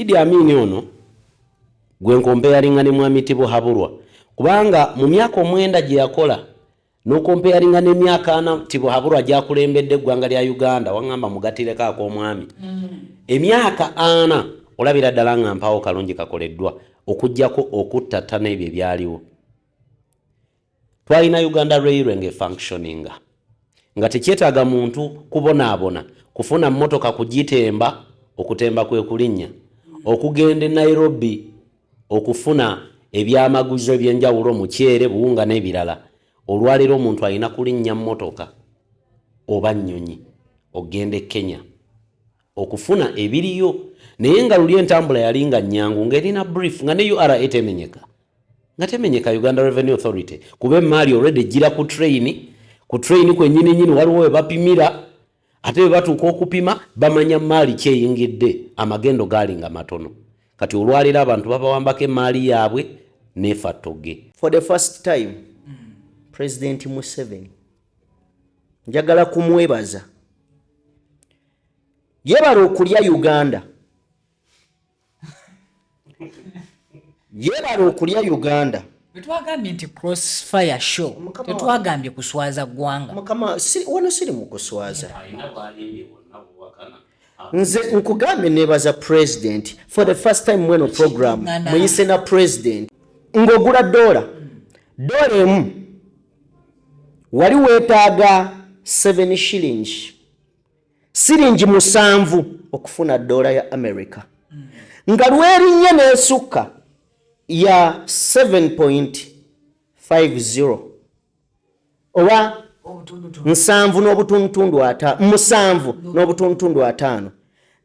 Idi Amini ono gwe nkompeyaringa ne mwami Tibo Haburwa kubanga mu myaka 9 gye yakola no kompeyaringa ne myaka 4 Tibo Haburwa gyakulembedde eggwanga lya Uganda wangamba mugatireka ak'omwami emyaka 4 olabira ddala nga mpawo kalungi kakoleddwa okujjako okuttata n'ebyo byaliwo. Twalina Uganda Railway nge functioning nga tekyetaaga muntu kubonaabona kufuna mmotoka kugitemba okutemba kwe kulinnya okugenda Nairobi okufuna ebyamaguzi ebyenjawulo mukyere buwunga n'ebirala. Olwaliro omuntu alina kulinnya mmotoka oba nnyonyi ogende Kenya okufuna ebiriyo naye nga luli entambula yalinga nnyangu ng'erina brief nga ne URA etemenyeka nga temenyeka Uganda Revenue Authority kuba emmali already gira ku train kwennyini waliwo we bapimira ate we batuuka okupima bamanya mali kyeyingidde amagendo galinga matono kati olwalira abantu babawambako emmaali yaabwe nefattoge. For the first time President Museveni njagala kumwebaza yebala okulya Uganda yebala okulya Uganda Betwagambye nti crossfire show tetwagambye kuswaza gwanga mukama wano siri mu kuswaza nze nkugambye nebaza president for the first time mweno program muyise na president ng'ogula dola emu wali weetaaga 7 shillings siringi 7 okufuna dola ya America nga lwerinnye n'esukka ya 7.50 oba 7 n'obutuntundu 5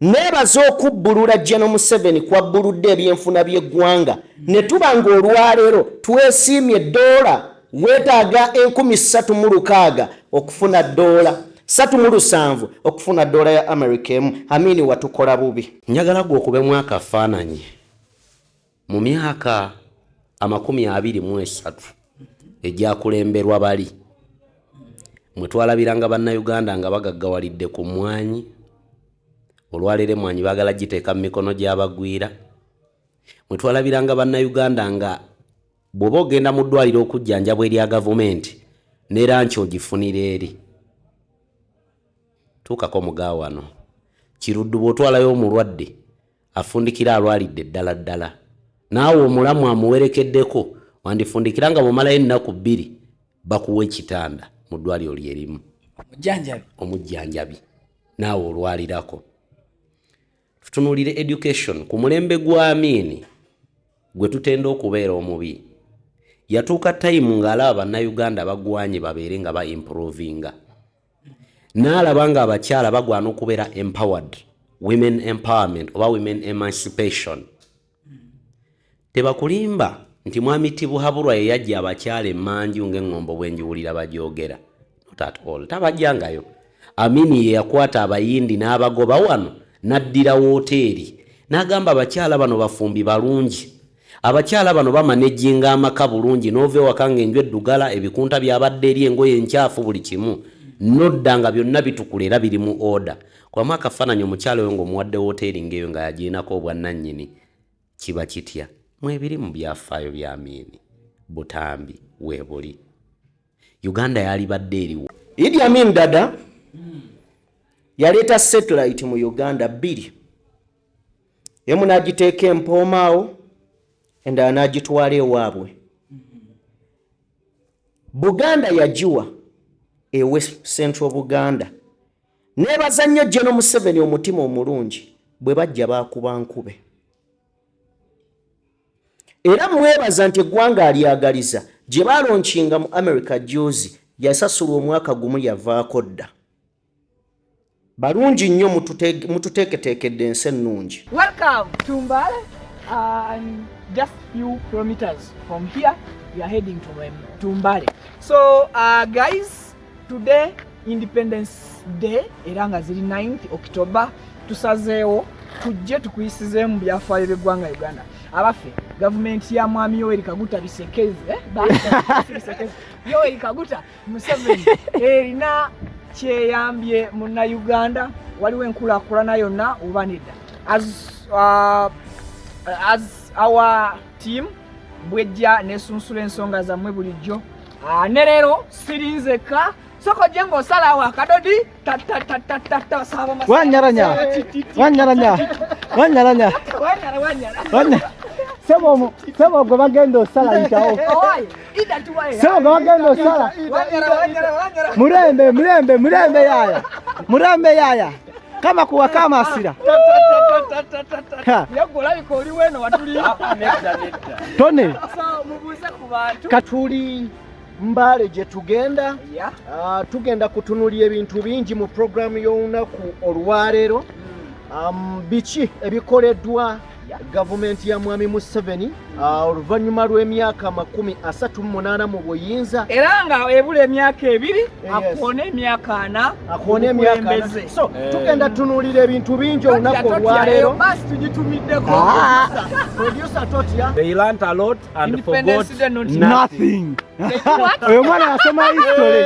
nebaza okubbulula General Museveni kwabbuludde ebyenfuna by'eggwanga ne tuba ng'olwaleero twesiimye dola weetaaga 3,600 okufuna dola 3.7 okufuna dola ya America emu. Amini watukola bubi. Njagala gwe okubemu akafaananyi mu myaka 23 egyakulemberwa bali mwe twalabiranga bannayuganda nga bagaggawalidde ku mmwanyi olwalere mmwanyi baagala giteeka mu mikono gy'abagwira mwe twalabiranga bannayuganda nga bw'oba ogenda mu ddwaliro okujjanjabwa erya gavumenti n'eranki ogifunira eri tuukako mugaawo wano kiruddu bw'otwalayo omulwadde afundikira alwalidde ddala naawe omulamu amuwerekeddeko wandifundikira nga bw'omalayo ennaku 2 bakuwa ekitanda mu ddwaliro lyerimu omujjanjabi naawe olwalirako. Tutunuulire education ku mulembe gwa Amini gwe tutenda okubeera omubi yatuuka time ng'alaba bannayuganda bagwanye babeere nga ba-improvinga n'alaba nga abakyala bagwana okubeera empowered women empowerment oba women emancipation tebakulimba nti mwami Tibo Haburwa ye yajja abakyala emmanju ng'eŋŋombo bwenjiwulira bagyogera not at all tabajjangayo. Amini ye yakwata abayindi n'abagoba wano n'addira woteeri n'agamba abakyala bano bafumbi balungi abakyala bano bamanejinga amaka bulungi n'ove wakanga enjwe eddugala ebikunta byabadde eri engoye enkyafu buli kimu nodda nga byonna bitukula era biri mu order kwamu akafaananyi omukyala oyo ng'omuwadde woteeri ng'eyo nga yagirinako obwannannyini kiba kitya mwebiri mu byafaayo bya Amini butambi weebuli Uganda yali badde eriwo. Idi Amin dada yaleeta satellite mu Uganda 2 emu n'agiteeka Empoomaawo endala n'agitwala ewaabwe. Buganda yagiwa ewe Central Buganda nebaza nnyo General Museveni omutima omulungi bwe bajja baakuba nkube era mwebaza nti eggwanga alyagaliza gye baalonkinga mu America juzi yasasulwa omwaka gumu yavaako dda. Balungi nnyo mututeeketeekedde ensi ennungi. Welcome to Mbale. Just few kilometers from here we are heading to Mbale. So guys, today Independence Day era nga ziri 9th October tusazeewo tujje tukuyisize mu byafaayo by'eggwanga Uganda. Abafe government ya mwami Yoweri Kaguta bisekeze Yoweri Kaguta Museveni erina kyeyambye munna Uganda waliwo enkulaakulana yonna oba nedda. As as our team bwejja nesunsula ensonga zammwe bulijjo ne leero sirinzeka soko jengo sala wa kadodi saba masala wanyaranya sebo gwe bagenda osala itawo sebo gwe bagenda osala murembe yaya kama kuwa kama asira yagola bikoli weno watuli tone mubuze ku bantu katuli mbale gye tugenda tugenda kutunulya ebintu bingi mu programu y'olunaku olwaleero biki ebikoleddwa gavumenti ya mwami Museveni oluvannyuma lw'emyaka 38 mu buyinza era nga ebula emyaka 2 akuone emyaka 4 so tugenda tunulira ebintu bingi olunaku olwaleero basi tugitumiddeko producer Totya they learned a lot and forgot nothing oyo mwana yasoma history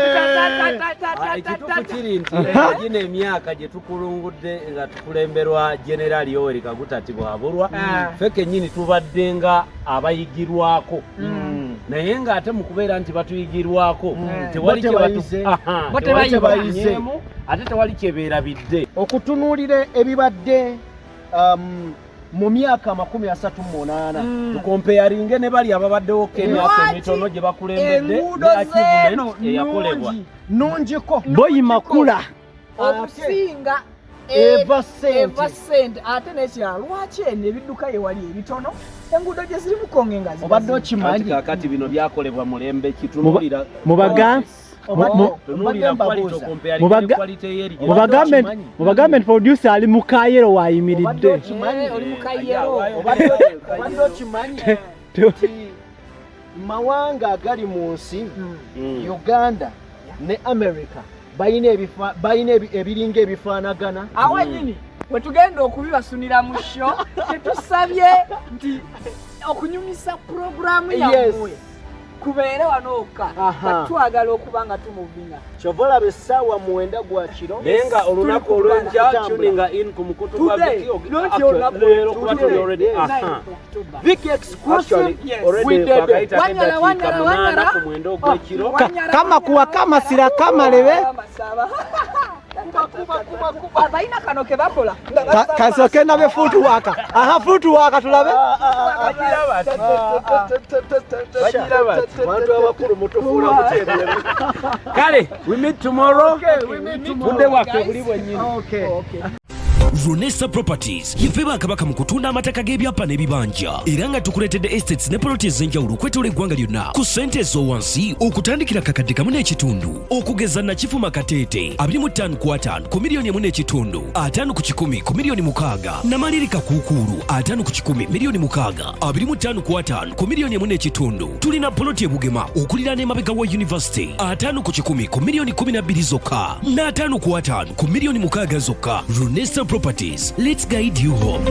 ekituufu kiri nti gino emyaka gye tukulungudde nga tukulemberwa General Yoweri Kaguta Bwabulwa ffe kennyini tubadde nga abayigirwako naye ng'ate mu kubeera nti batuyigirwako tewali kyebayizeemu ate tewali kyebeerabidde okutunuulira ebibadde mu myaka 38 tukompeyaringe ne bali ababaddewo emyaka emitono gye bakulembedde ne achievement eyakolebwa nungiko boyi makula okusinga eva sente ate nekya lwaki eno ebidduka yewali ebitono enguudo gye ziri mukonge nga obadde okimanyi kakati bino byakolebwa mulembe kitunulira mubagambe producer ali mukayero wayimiridde oli mukayero obadde okimanyi mawanga agali mu nsi Uganda ne America bayina ebiringa ebifaanagana awanyini wetugenda okubibasunira mu show tetusabye nti okunyumisa programu yammwe kubeere wanoka twagala okuba nga tumuvina kyovola besaawa 9 gwa kiro naye nga olunaku olw'enkya tuninga in ku mukutu gwa leero kuba tuli already Vic exclusive ku mwendo ogw'ekiro kama kuwa kama sira kama lebe abaina kano ke bakola kasoke nabe futu waka futu waka tulabe bantu abakulu mutufuula mukyebire kale we meet tomorrow budde waffe buli bwennyini Runesa Properties yife bakabaka mu kutunda amataka g'ebyapa n'ebibanja era nga tukuletedde estates ne ploti ez'enjawulo okwetola eggwanga lyonna ku ssente ez'owansi okutandikira kakadde kamu n'ekitundu okugeza Nakifuma Kateete 25 ku 5 ku miliyoni 1 n'ekitundu 5 ku 10 ku miliyoni 6 Namalirika Kuukulu 5 ku 10 miliyoni 6 25 ku 5 ku miliyoni 1 n'ekitundu tulina ploti ebugema okuliraana emabega wa University 5 ku 10 ku miliyoni 12 zokka n'5 ku 5 ku miliyoni 6 zokka. Runesa Properties, let's guide you home.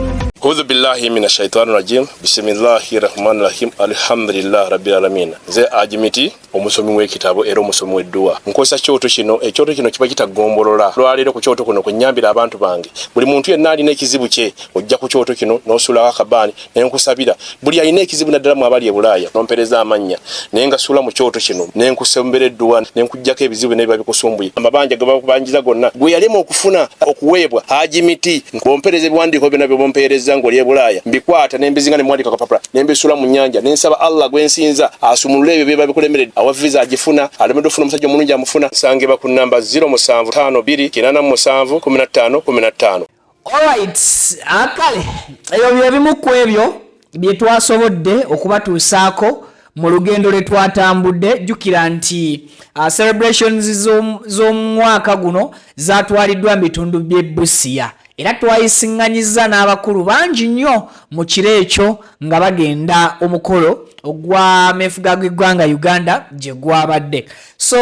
A'udhu billahi minash shaitani rajim. Bismillahir rahmanir rahim. Alhamdulillah rabbil alamin. Ze ajimiti omusomi w'ekitabo era omusomi w'edduwa. Nkosa kyoto kino ekyoto kino kiba kitagombolola. Lwaliro ku kyoto kuno kunyambira abantu bange. Buli muntu yenna alina ekizibu kye ojja ku kyoto kino n'osula akabani nenkusabira. Buli alina ekizibu naddala mu abali e Bulaaya nompereza amanya. Naye nga sula mu kyoto kino nenkusembera edduwa nenkujjako ebizibu n'ebiba bikusumbuye. Amabanja gabakubanjiza gonna. Gwe yalema okufuna okuweebwa ajimiti nkompereza ebiwandiiko byonna byompereza ngo lye Bulaaya mbikwata nembizinga ne mwandika kapapula nembisula mu nyanja nensaba Allah gwensinza asumulule ebyo byeba bikulemeredde awa visa agifuna alemedde ofuna omusajja omulungi amufuna sange ba ku namba 0752 Alright, akale ebyo byebimu ku ebyo bye twasobodde okubatuusaako mu lugendo lwe twatambudde. Jjukira nti celebrations z'omwaka guno zatwaliddwa mu bitundu by'e Busia era twayisiŋŋanyiza n'abakulu bangi nnyo mu kiro ekyo nga bagenda omukolo ogw'ameefuga g'eggwanga Uganda gye gwabadde. So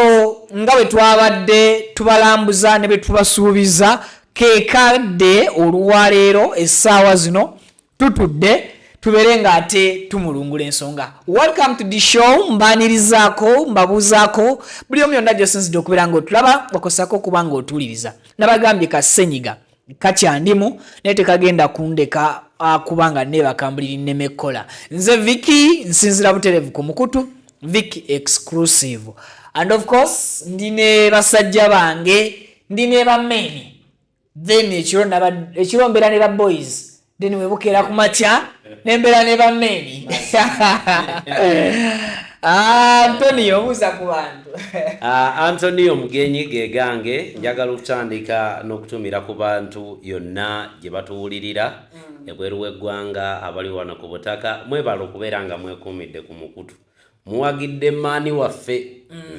nga bwe twabadde tubalambuza ne bwe tubasuubiza keekadde olwaleero essaawa zino tutudde tubere nga ate tumulungula ensonga. Welcome to the show. Mbanirizaako mbabuuzaako buli omu yonna gy'osinzidde okubeera ng'otulaba okosako okuba ng'otuwuliriza. Nabagambye kasenyiga kakyandimu naye tekagenda kundeka kubanga nebakambulira Nemekola. Nze Vicky nsinzira buterevu ku mukutu, Vicky exclusive. And of course ndine basajja bange, ndine bameni. Then ekiro mbera ne boys. Then webukera ku matya nembera ne bameni. Antonio muza ku bantu. Antonio Mugenyi gegange njagala okutandika n'okutumira ku bantu yonna gye batuwulirira ebweru w'eggwanga abali wano ku butaka mwebala okubeera nga mwekuumidde ku mukutu. Muwagidde maani waffe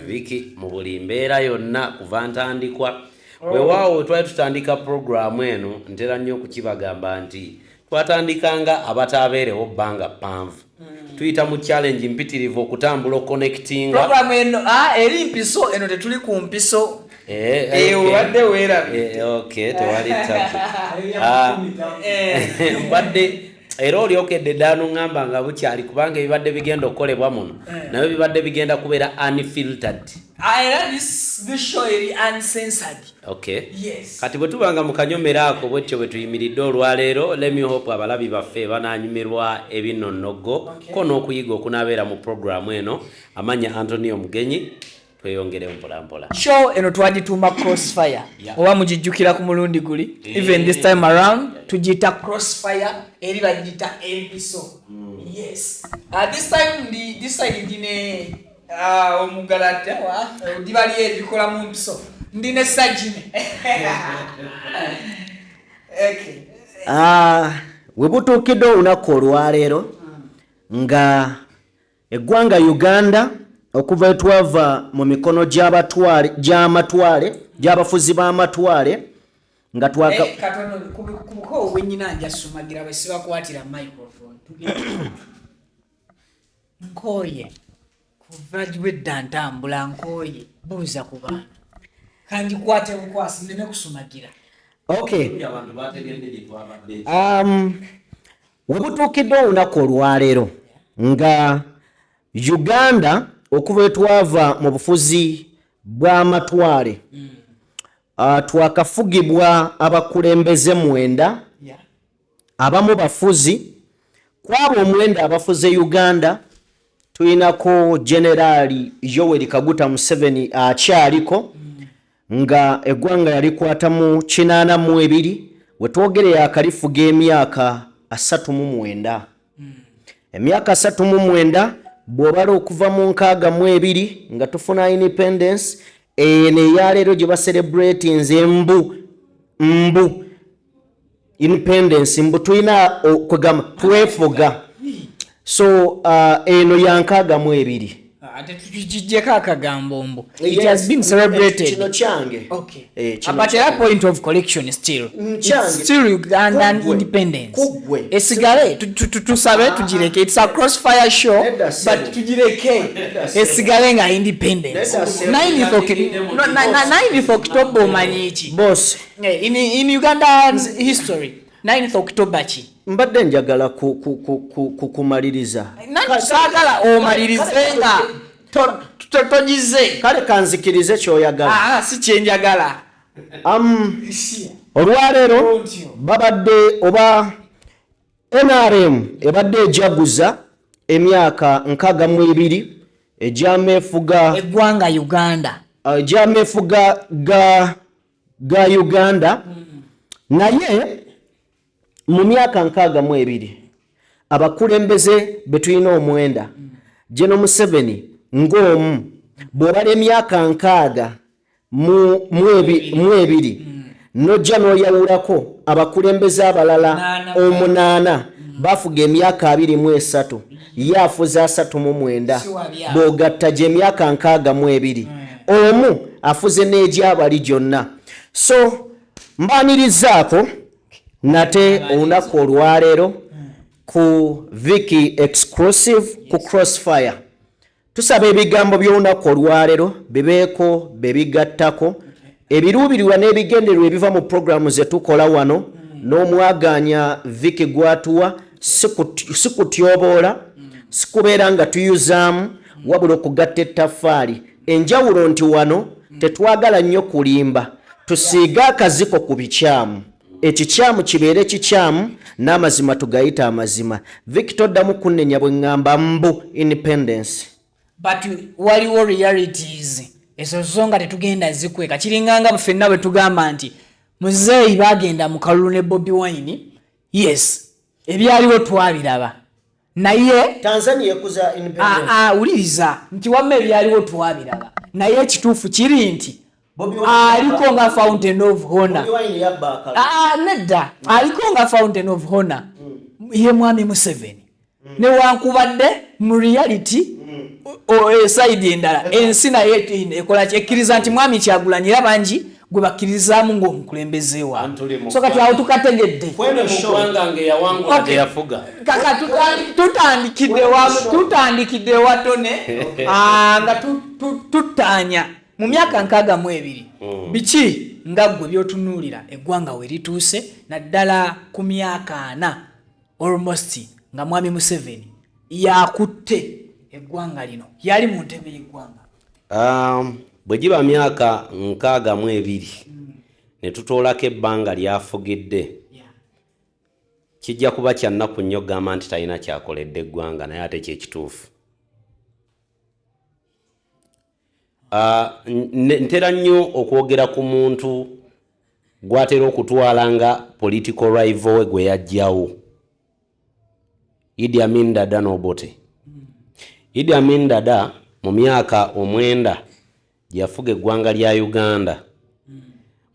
Vicky mu buli mbeera yonna kuva ntandikwa. Weewaawo twali tutandika programu eno ntera nnyo okukibagamba nti twatandikanga abataabeerewo bbanga ppanvu. Tuyita mu challenge mpitirivu okutambula connecting program eno eri mpiso eno tetuli ku mpiso wadde weerabe okay tewali tabu badde era olyokedde ddala ngamba nga bukyali kubanga ebibadde bigenda okukolebwa muno naye bibadde bigenda kubeera unfiltered era this show eri uncensored. Okay. Yes. Kati bwe tubanga mu kanyomero ako bwetyo bwe tuyimiridde olwaleero let me hope abalabi baffe bananyumirwa ebinonnogo ko n'okuyiga okunaabeera mu programu eno amanya Antonio Mugenyi tweyongere mpolampola. Show eno twagituuma Crossfire oba mugijjukira ku mulundi guli even this time around tugiyita Crossfire eri bagiyita empiso. Yes. This side ndine omugalata dibali ebikola mu mpiso ndine sajine. Okay. Webutuukidde olunaku olwaleero nga eggwanga Uganda okuva etwava mu mikono gy'abafuzi b'amatwale nga twaka katono kubuko wenyina nja sumagira besiba kwatira microphone nkoye kuva jwedda ntambula nkoye buuza ku bantu kandi kwate bukwasi ndeme kusumagira. Okay. Webutuukidde olunaku olwaleero nga Uganda okuva etwava mu bufuzi bw'amatwale twakafugibwa abakulembeze 9 abamu bafuzi kwabo 9 abafuze Uganda tulinako Generali Yoweri Kaguta Museveni akyaliko nga eggwanga yalikwatamu 82 wetwogerera akalifuga emyaka 39 emyaka 39 bw'obala okuva mu 62 nga tufuna independence ene yaleero gye bacelebratinze mbu independence mbu tulina okugamba twefuga so eno ya 62 ate tujijjeko akagambo mbu it has been celebrated kino kyange. Okay. But at point of collection still Ugandan independence esigale tusabe tujireke it's a Crossfire show but tujireke esigale nga independence 9th October manyichi boss in Ugandan history 9th October chi mbadde njagala kumaliriza sagala omalirizenga tojize kale kanzikirize kyoyagala si kyenjagala olwaleero babadde oba NRM ebadde ejaguza emyaka 62 ejamefuga eggwanga Uganda ejamefuga ga Uganda naye mu myaka 62 abakulembeze betulina 9 General Museveni ng'omu bw'obala emyaka 6 mu 2 nojja n'oyawulako abakulembeze abalala 8 bafuga emyaka 23 yafuza 39 bw'ogatta gye emyaka 62 omu afuze n'egyabali gyonna so mbanirizaako nate olunaku olwaleero ku Vicky exclusive ku Crossfire tusaba ebigambo by'olunaku olwaleero bibeeko bebigattako ebiruubirirwa n'ebigendererwa ebiva mu programu ze tukola wano n'omwaganya Vicky gwatuwa sikutyoboola sikubeera nga tuyuzaamu wabula okugatta ettaffaali enjawulo nti wano tetwagala nnyo kulimba tusiiga akaziko ku bikyamu ekikyamu kibeere kikyamu n'amazima tugayita amazima. Victor ddamu kunnenya bwe ŋŋamba mbu independence. But waliwo realities ezo zo nga tetugenda zikweka kiringanga ffenna bwe tugamba nti muzeeyi bagenda mu kalulu ne Bobi Wine. Yes, ebyaliwo twabiraba naye Tanzania ekuza independence. Uliriza nti wamma ebyaliwo twabiraba naye ekituufu kiri nti aliko nga fountain of honor. Nedda aliko nga fountain of honor ye mwami Museveni newankubadde mu reality side endala ensi naye ekola kyekkiriza nti mwami Kyagulanyi bangi gwe bakkirizaamu ng'omukulembeze waabwe. So kati awo tukategedde kaka tutandikidde watone nga tutaanya mu myaka 62 biki nga ggwe byotunuulira eggwanga we lituuse naddala ku myaka 4 almost nga mwami Museveni yakutte eggwanga lino yali mu ntebe y'eggwanga. Bwe giba myaka 62 ne tutoolako ebbanga lyafugidde kijja kuba kya nnaku nnyo gamba nti talina kyakoledde eggwanga naye ate kyekituufu. Ntera nnyo okwogera ku muntu gw'atera okutwala nga political rival we gwe yajjawo Idi Amin Dada n'Obote. Idi Amin Dada mu myaka 9 yafuga eggwanga lya Uganda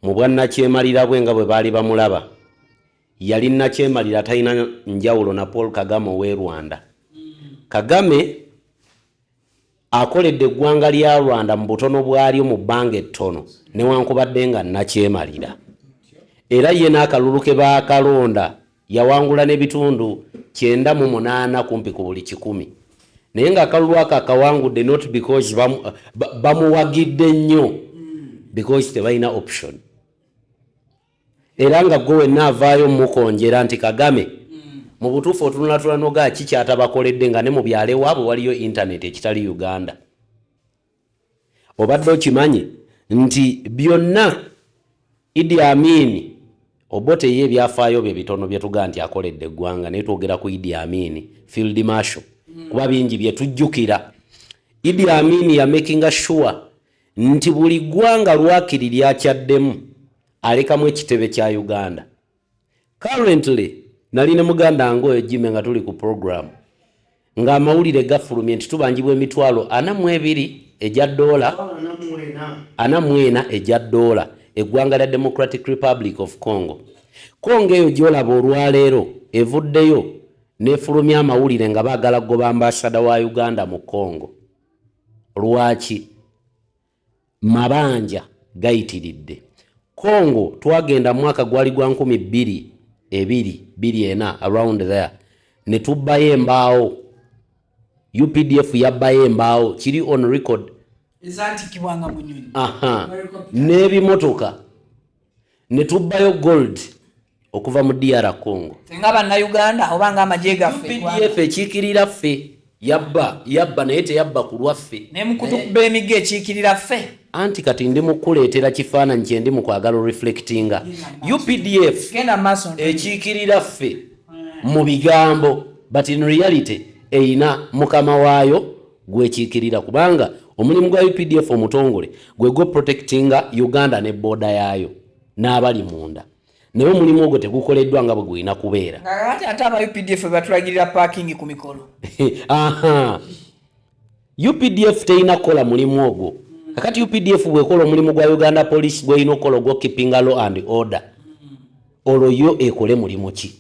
mu bwannakyemalira bwe nga bwe baali bamulaba yali nnakyemalira talina njawulo na Paul Kagame ow'e Rwanda. Kagame akoledde eggwanga lya Rwanda mu butono bwalyo mu bbanga ettono newankubadde nga nnakyemalira era ye n'akalulu ke baakalonda yawangula n'ebitundu 98 kumpi ku buli 100 naye ng'akalulu ako akawangudde not because bamuwagidde nnyo because tebalina option era nga gwe wenna avaayo mukonjera nti Kagame mu butuufu otunula kikyatabakoledde nga ne mu byalo ewaabwe waliyo internet ekitali Uganda. Obadde okimanyi nti byonna Idi Amin Obote ye byafaayo bye bitono bye tugaa nti akoledde eggwanga naye twogera ku Idi Amin Field Marshal kuba bingi bye tujjukira. Idi Amin ya making sure nti buli ggwanga lwakiri lyakyaddemu alekamu ekitebe kya Uganda. Currently nali ne muganda ngo ejime nga tuli ku program nga amawulire gafulumye nti tubanjibwa emitwalo 42 ejja dola 44 ejja dola eggwanga lya Democratic Republic of Congo. Kongo eyo gyolaba olwaleero evuddeyo nefulumya amawulire nga baagala goba ambasada wa Uganda mu Congo. Lwaki? Mabanja gayitiridde. Congo twagenda mwaka gwali gwa 2024 around there ne tubbayo embaawo UPDF yabbayo embaawo kiri on record ezanti kibwanga munyonyi n'ebimotoka ne tubbayo gold okuva mu DR Congo ngaba na Uganda obanga amaje gaffe UPDF ekikirira ffe yabba naye teyabba ku lwaffe ne mukutu kubba emige ekikirira ffe anti kati ndi mukuleetera kifaananyi kye ndi mu kwagala reflectinga UPDF ekikirira ffe mu bigambo but in reality eina mukama waayo gwekikirira kubanga omulimu gwa UPDF omutongole gwe go protectinga Uganda ne border yaayo n'abali munda naye omulimu ogwo tegukoleddwa nga bwe gwina kubeera ate aba UPDF batulagirira parking ku mikolo UPDF teina kola mulimu ogwo kakati UPDF bwekola omulimu gwa Uganda Police gweyina okola ogwo keeping law and order olwo yo ekole mulimu ki?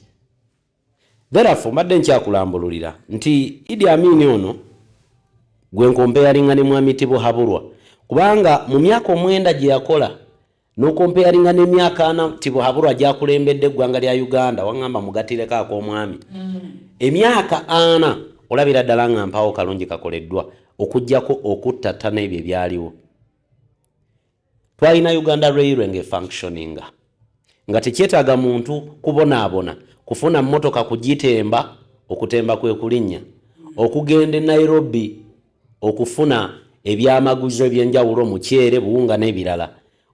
Therefore mbadde nkyakulambululira nti Idi Amin ono gwe nkompeyaringa ne mwami Tibuhaburwa kubanga mu myaka 9 gye yakola n'okompeyaringa n'emyaka 4 Tibuhaburwa gyakulembedde eggwanga lya Uganda wangamba mugatireko ak'omwami emyaka 4 olabira ddala nga mpawo kalungi kakoleddwa okujjako okuttattana ebyo ebyaliwo. Twalina Uganda Railway ngefunctioninga nga tekyetaaga muntu kubonaabona kufuna mmotoka kugitemba okutemba kwe kulinnya okugenda Nairobi okufuna ebyamaguzi ebyenjawulo mukyere buwunga n'ebirala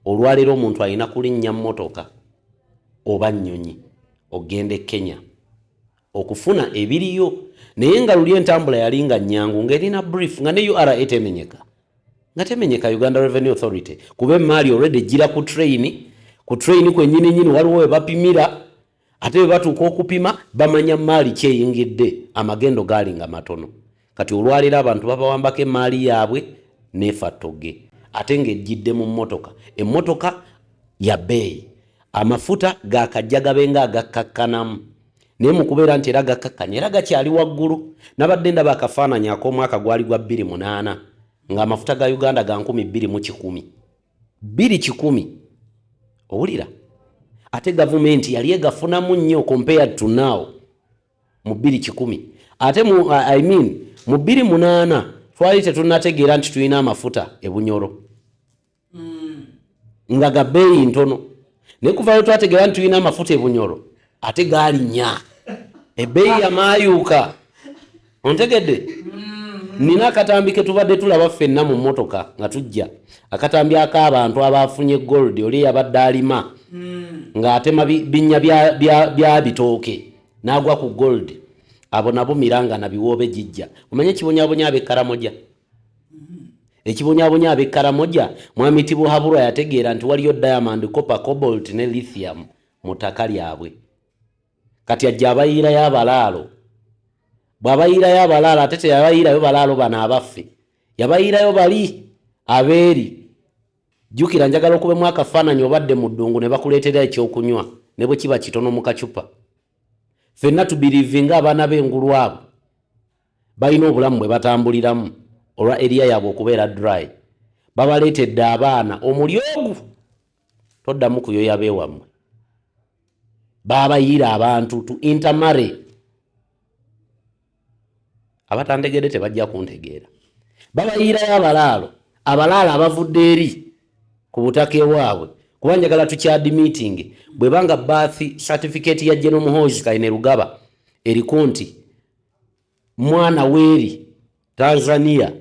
olwaleero omuntu alina kulinnya mmotoka oba nnyonyi ogende Kenya okufuna ebiriyo naye nga luli entambula yali nga nnyangu ng'erina brief nga ne URA etemenyeka nga temenyeka Uganda Revenue Authority kuba emaali already gira ku train kwennyini waliwo we bapimira ate we batuuka okupima bamanya maali kyeyingidde amagendo gaali nga matono kati olwalira abantu babawambako emaali yaabwe nefa toge ate ng'ejjidde mu mmotoka emmotoka ya bbeeyi amafuta gakajja gabenga agakkakkanamu naye mu kubeera nti era gakkakkanya era gakyali waggulu nabadde ndaba akafaananyi ak'omwaka gwali gwa 2008 ng'amafuta ga Uganda ga 2,100 owulira ate gavumenti yali egafunamu nnyo compared to now mu 2,100 ate mu 2,8 twali tetunategeera nti tulina amafuta ebunyoro nga ga bbeeyi ntono naye kuvayo twategeera nti tulina amafuta ebunyoro ate gaali nnya ebbeeyi yamaayuuka ontegedde nina akatambi ke tubadde tulaba ffenna mu mmotoka nga tujja akatambi ak'abantu abafunye gold oli yabadde alima ng'atema binnya bya bitooke n'agwa ku gold abo nabo miranga na biwoobe jijja omanye ekibonyabonya ab'Ekaramoja ekibonyabonya ab'Ekaramoja mwami Tibuhaburwa yategeera nti waliyo diamond copper cobalt ne lithium mu ttaka lyabwe kati ajja abayiira y'abalaalo bw'abayiira y'abalaalo ate teyabayiirayo balaalo bano abaffe yabayiirayo bali abeeri jjukira njagala okubemu akafaananyi obadde mu ddungu ne bakuleetera ekyokunywa ne bwe kiba kitono mu kacupa ffenna tubiriivinga abaana b'engulu abo balina obulamu bwe batambuliramu olwa eriya yaabwe okubeera dry babaleetedde abaana omulyogu toddamu kuyoya beewammwe babayiira abantu tu intermarry abatandegedde tebajja kuntegeera babayiirayo abalaalo abavudde eri ku butaka ewaabwe kuba njagala tukyadi meeting bwe banga birth certificate ya General Muhoozi Kayine Rugaba eriko nti mwana weeri Tanzania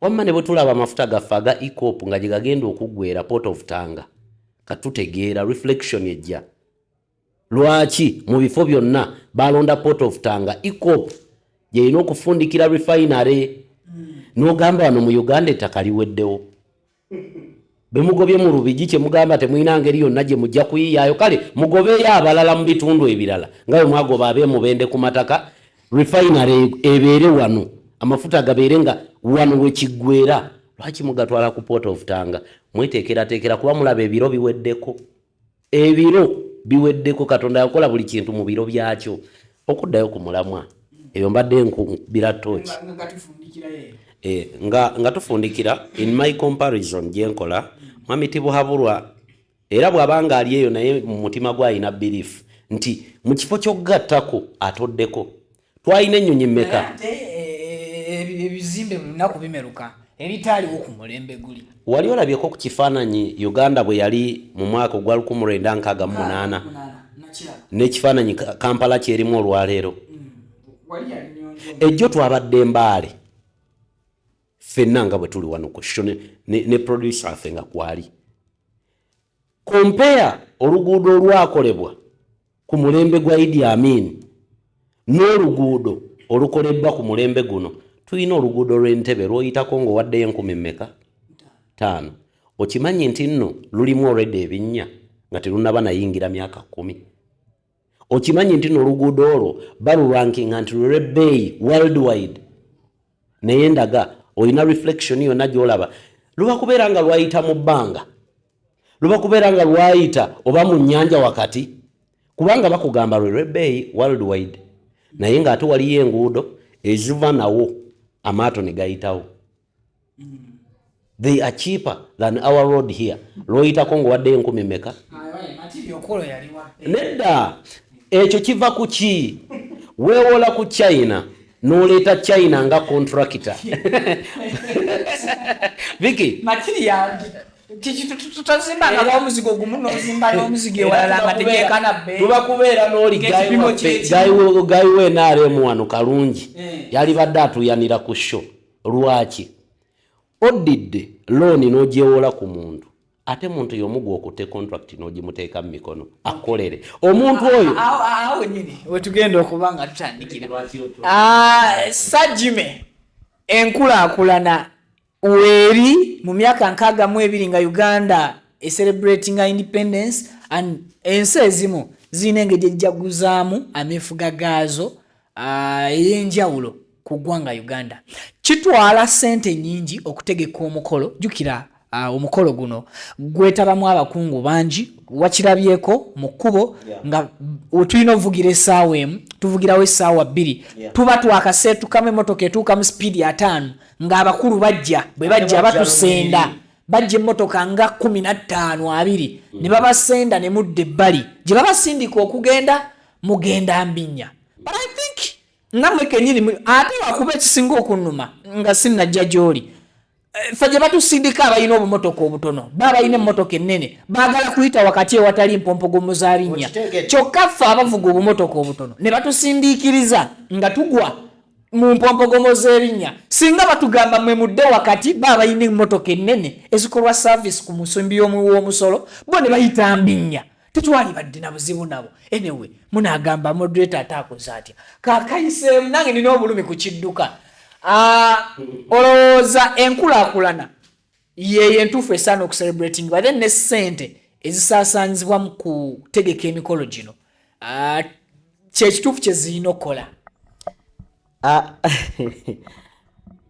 wamma ne bwe tulaba amafuta gaffe aga ECOP nga gye gagenda okuggwera Port of Tanga katutegeera reflection ejja lwaki mu bifo byonna balonda Port of Tanga ECOP gyeina okufundikira refinery n'ogamba wano mu Uganda ettaka liweddewo bemugobye mu Lubigi kye mugamba temuyina ngeri yonna gye mujja kuyiyayo kale mugobeeyo abalala mu bitundu ebirala nga bwe mwagoba ab'emubende ku mataka refinery ebeere wano amafuta gabeere nga wano wekiggwera lwaki mugatwala ku Port of Tanga mweteekerateekera kuba mulaba ebiro biweddeko Katonda yakola buli kintu mu biro byakyo okuddayo ku mulamwa ebyo mbadde nkubira tooki nga tufundikira in my comparison gyenkola mwami Tibuhaburwa era bw'abanga ali eyo naye mu mutima gwe alina belief nti mu kifo ky'okugattako atoddeko twalina ennyonyi mmeka ebizimbe lunaku bimeruka ebitaaliwo ku mulembe guli wali olabyeko ku kifaananyi Uganda bwe yali mu mwaka ogwa 1968 n'ekifaananyi Kampala kyerimu olwaleero ejjo twabadde Mbaale ffenna nga bwe tuli wano ku show ne producer affe nga kwali compare oluguudo olwakolebwa ku mulembe gwa Idi Amin n'oluguudo olukoleddwa ku mulembe guno tulina oluguudo lw'Entebe lwoyitako ng'owaddeyo 10,500 okimanyi nti nno lulimu already ebinnya nga terunnaba nayingira myaka 10 okimanyi nti nno oluguudo olwo balurankinga nti lw'ebbeeyi worldwide naye ndaga olina reflection yonna gy'olaba luba kubeera nga lwayita mu bbanga luba kubeera nga lwayita oba mu nnyanja wakati kubanga bakugamba lw'ebbeeyi worldwide naye ng'ate waliyo enguudo eziva nawo amaato ne gayitawo they are cheaper than our road here lwoyitako ng'owaddeyo 10,000 nedda ekyo kiva ku ki weewola ku China n'oleeta China nga contractor Vicky tutazimba nga omuzigo gumu n'ozimba n'omuzigo ewalala nga tegeekana bbe tuba kubeera n'oli gayi w'NRM wano kalungi yali badde atuyanira ku show lwaki oddidde looni n'ogyewola ku muntu ate muntu yomugwa okutte contract n'ogimuteeka mu mikono akolere omuntu oyo awo nyini wetugenda okuba nga tutandikira Sajime enkulaakulana weeri mu myaka 62 nga Uganda celebrating independence and ensi ezimu zirina engeri ejjaguzaamu ameefuga gaazo ey'enjawulo ku ggwanga Uganda. Kitwala ssente nnyingi okutegeka omukolo. Jjukira omukolo guno gwetabamu abakungu bangi, wakirabyeko mu kkubo nga tulina ovugira essaawa emu tuvugirawo essaawa 2 tuba twakaseetukamu emmotoka etuuka mu sipiidi ya 5 ng'abakulu bajja bwe bajja batusenda bajja emmotoka nga 15-20 ne babasenda ne mudde ebbali gye babasindika okugenda mugenda Mbinnya. But I think namwe kenyini ate wakuba ekisinga okunnuma nga sinnajja gy'oli ffe gye batusindika abalina obumotoka obutono babalina emmotoka ennene baagala kuyita wakati ewatali empompogomo za binnya kyokka ffe abavuga obumotoka obutono ne batusindiikiriza nga tugwa mu mpompogomo z'ebinnya singa batugamba mwe mudde wakati babalina emmotoka ennene ezikolwa service ku musumbi w'omusolo bo ne bayita Mbinnya. Tetwali badde na buzibu nabo. Anyway, munagamba moderator atakoze atya kakayiseemu nange nina obulumi ku kidduka. Olowooza enkulaakulana ye entuufu esaana okucelebrating but then ne ssente ezisaasaanyizibwa mu kutegeka emikolo gino kyekituufu kye zirina okukola.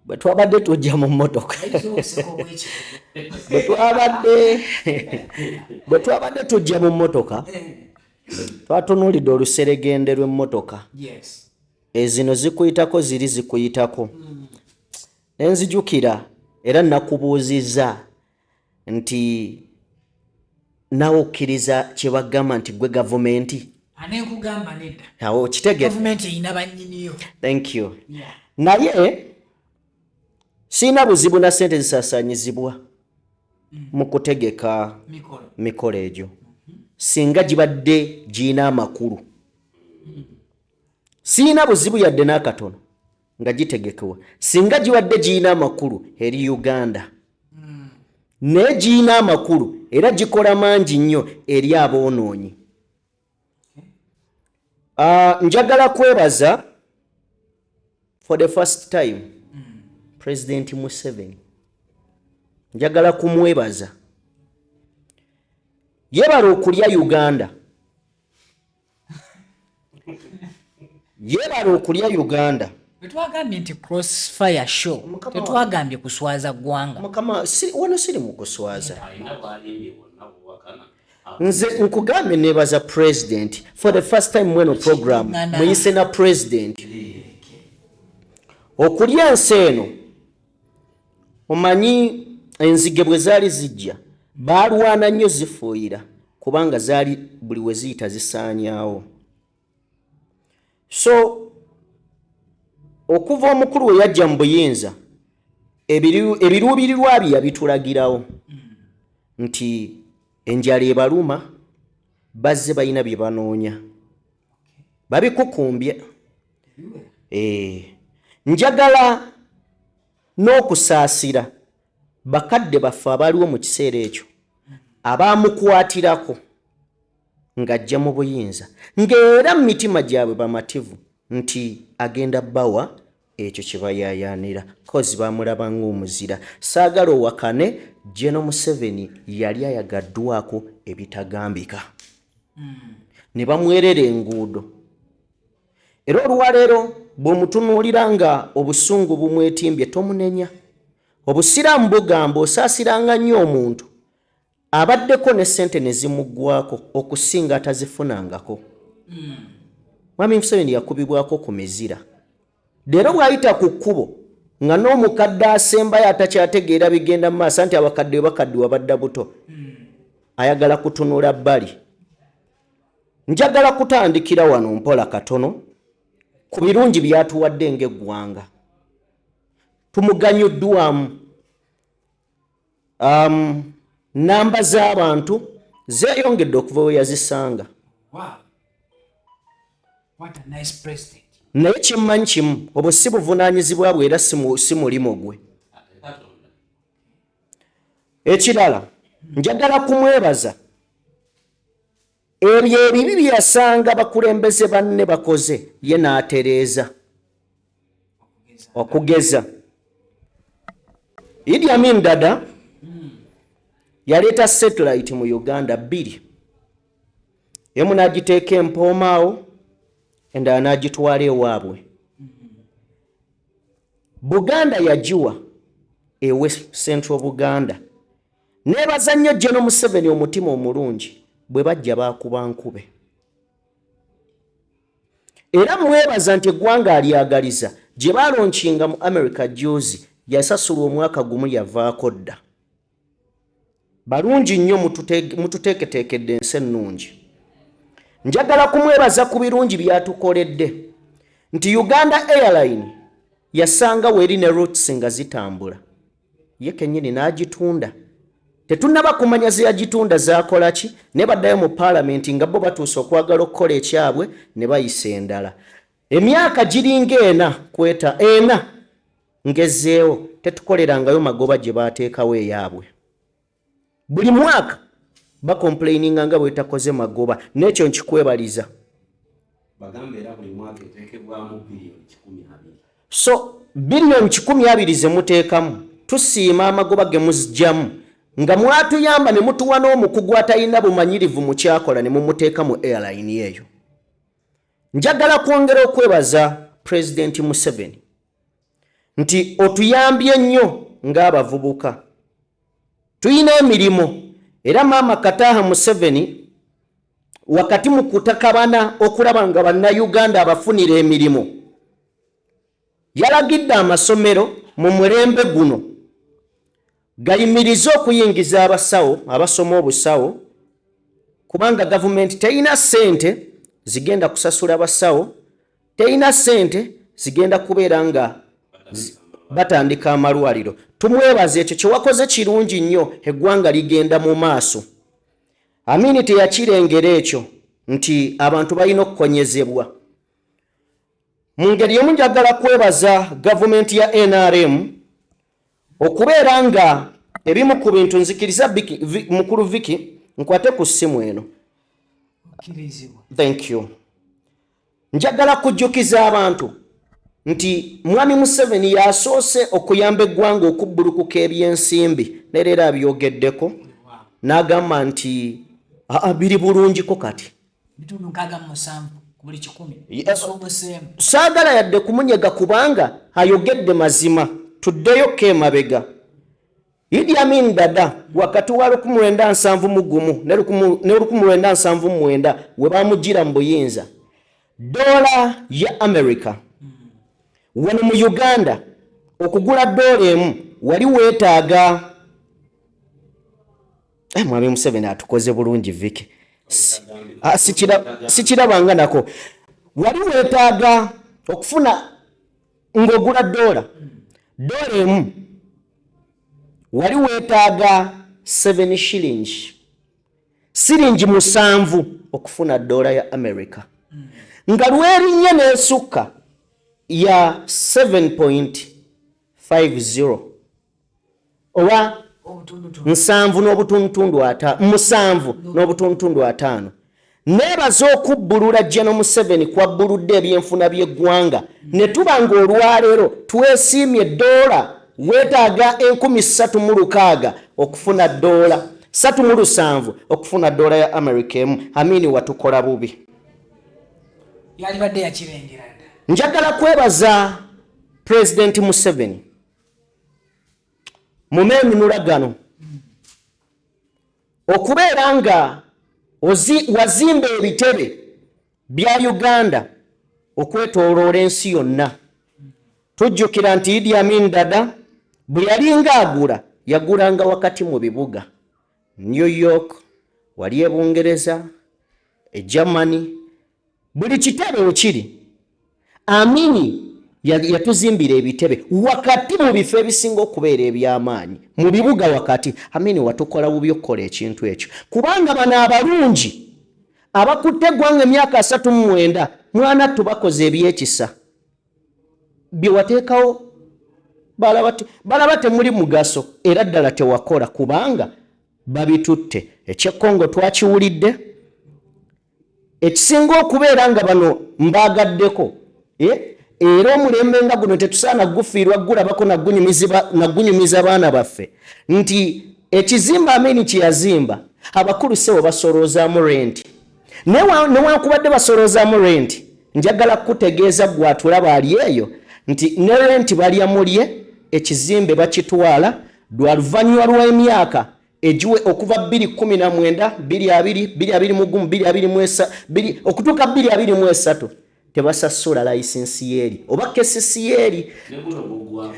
Bwe twabadde tujja mu mmotoka bwe twabadde tujja mu mmotoka twatunuulidde oluseregende lw'emmotoka ezino zikuyitako ziri zikuyitako nenzijukira era nakubuuzizza nti nawe okkiriza kye bagamba nti gwe gavumenti anenkugamba nedda awo kitegere gavumenti eyina bannyiniyo. Thank you. Naye sina buzibu na ssente zisaasaanyizibwa mu kutegeka mikolo egyo singa gibadde giyina amakulu. Sina buzibu yadde n'akatono nga gitegekewa singa gibadde giyina amakulu eri Uganda ne giyina amakulu era gikola mangi nnyo eri aboonoonyi. Njagala kwebaza for the first time President Museveni. Njagala kumwebaza yebala okulya Uganda yebala okulya Uganda. Tetwagambye nti crossfire show tetwagambye kuswaza ggwanga mukama wano siri mu kuswaza. Nze nkugambye nebaza president for the first time mweno program muyise na president okulya ensi eno. Omanyi enzige bwe zaali zijja baalwana nnyo zifuuyira kubanga zaali buli we ziyita zisaanyaawo. So okuva omukulu we yajja mu buyinza ebiruubirirwa bye yabitulagirawo nti enjala ebaluma bazze balina bye banoonya babikukumbye. Njagala n'okusaasira bakadde baffe abaliwo mu kiseera ekyo abamukwatirako ng'ajja mu buyinza ng'era mu mitima gyabwe bamativu nti agenda bbawa ekyo kye bayaayaanira kozi bamulaba ng'omuzira. Saagala owakane General Museveni yali ayagaddwako ebitagambika ne bamwerera enguudo. Era olwaleero bw'omutunuulira nga obusungu bumwetimbye tomunenya. Obusiraamu bugamba osaasiranga nnyo omuntu abaddeko ne ssente ne zimuggwako okusinga atazifunangako. Mwami Museveni yakubibwako ku mizira. Leero bw'ayita ku kkubo nga n'omukadde asembayo atakyategeera bigenda mu maaso nti abakadde bakadde wabadda buto ayagala kutunula bbali. Njagala kutandikira wano mpola katono ku birungi byatuwadde ng'eggwanga. Tumuganyuddwamu namba z'abantu zeeyongedde okuva we yazisanga. What a nice president. Naye kimmanyi kimu obwo si buvunaanyizibwa bwe era si mulimo gwe. Ekirala njagala kumwebaza ebyo ebibi byasanga bakulembeze banne bakoze ye n'atereeza okugeza. Idi Amin Dada yaleeta satellite mu Uganda 2, emu n'agiteeka Empoomaawo endala n'agitwala ewaabwe. Buganda yagiwa ewe Central Buganda. Neebaza nnyo General Museveni omutima omulungi bwe bajja baakuba nkube. Era mwebaza nti eggwanga alyagaliza gye baalonkinga mu America juzi yasasulwa omwaka gumu yavaako dda. Balungi nnyo mututeeketeekedde ensi ennungi. Njagala kumwebaza ku birungi byatukoledde nti Uganda Airline yasanga weri ne routes nga zitambula. Ye kennyini n'agitunda. Tetunnaba kumanya ze yagitunda zaakola ki, ne baddayo mu Parliament nga bo batuuse okwagala okukola ekyabwe ne bayisa endala. Emyaka giringa ena ngezeewo tetukolerangayo magoba gye baateekawo eyaabwe. Buli mwaka bakomplaininga nga bwetakoze magoba, n'ekyo nkikwebaliza. Bagambe era buli mwaka eteekebwamu biliyoni 12. So biliyoni 12 ze muteekamu tusiima amagoba ge muzigyamu nga mwatuyamba ne mutuwa n'omukugu atalina bumanyirivu mu kyakola ne mumuteeka mu airline eyo. Njagala kwongera okwebaza President Museveni nti otuyambye nnyo ng'abavubuka. Tuyina emirimu era Maama Kataha Museveni wakati mu kutakabana okulaba nga bannayuganda abafunira emirimu yalagidde amasomero mu mulembe guno gayimiriza okuyingiza abasawo abasoma obusawo, kubanga gavumenti terina ssente zigenda kusasula abasawo, terina ssente zigenda kubeera nga batandika amalwaliro. Tumwebaza ekyo kyewakoze kirungi nnyo, eggwanga ligenda mu maaso. Amini teyakirengera ekyo nti abantu balina okukonyezebwa. Mu ngeri emu njagala kwebaza gavumenti ya NRM okubeera nga ebimu ku bintu nzikiriza mukulu Viki nkwate ku ssimu eno. Thank you. Njagala kujjukiza abantu nti Mwami Museveni yasoose okuyamba eggwanga okubbulukuka ebyensimbi nereera abyogeddeko n'agamba nti biri bulungiko kati. Bitundu 67 buli 10. Saagala yadde kumunyega kubanga ayogedde mazima. Tuddeyo kemabega. Idi Amin Dada wakati wa 1971 ne 1979 we bamugira mu buyinza dola ya America wano mu Uganda okugula dola emu wali weetaaga Mwami Museveni atukoze bulungi Viki. Sikirabanga nako. Wali weetaaga okufuna ng'ogula dola emu wali weetaaga 7 shillings. Siringi 7 okufuna dola ya America. Nga lwerinnya n'esukka ya 7.50 oba 7 n'obutundu 5. Neebaza okubbulula General Museveni kwabbuludde ebyenfuna by'eggwanga ne tuba ng'olwaleero twesiimye dola weetaaga 3,600 okufuna dola 3,700 okufuna dola ya America emu. Amini watukola bubi. Yalibadde yakirengera. Njagala kwebaza President Museveni mu meenunula gano okubeera nga wazimba ebitebe bya Uganda okwetooloola ensi yonna. Tujjukira nti Idi Amin Dada bwe yalinga agula yagulanga wakati mu bibuga New York, wali e Bungereza, e Germany, buli kitebe wekiri. Amini yatuzimbira ebitebe wakati mu bifo ebisinga okubeera eby'amaanyi mu bibuga wakati. Amini watukola bubi okukola ekintu ekyo kubanga bano abalungi abakutte eggwanga emyaka 39 mwana tubakoze ebyekisa bye wateekawo balaba temuli mugaso era ddala tewakola kubanga babitutte. Ekyekongo twakiwulidde, ekisinga okubeera nga bano mbagaddeko era omulembe nga guno tetusaana gufiirwa gulabako nagunyumiza baana baffe nti ekizimba Amini kye yazimba abakulu sebo basolozaamu renti. Newankubadde basolozaamu renti, njagala kutegeeza gwe atulaba ali eyo nti ne renti balya mulye, ekizimbe bakitwala lwaluvannyuma lw'emyaka ejiwe okuva 2019, 2021, okutuuka 2023 tebasasula layisinsi yeeri oba kesisi yeeri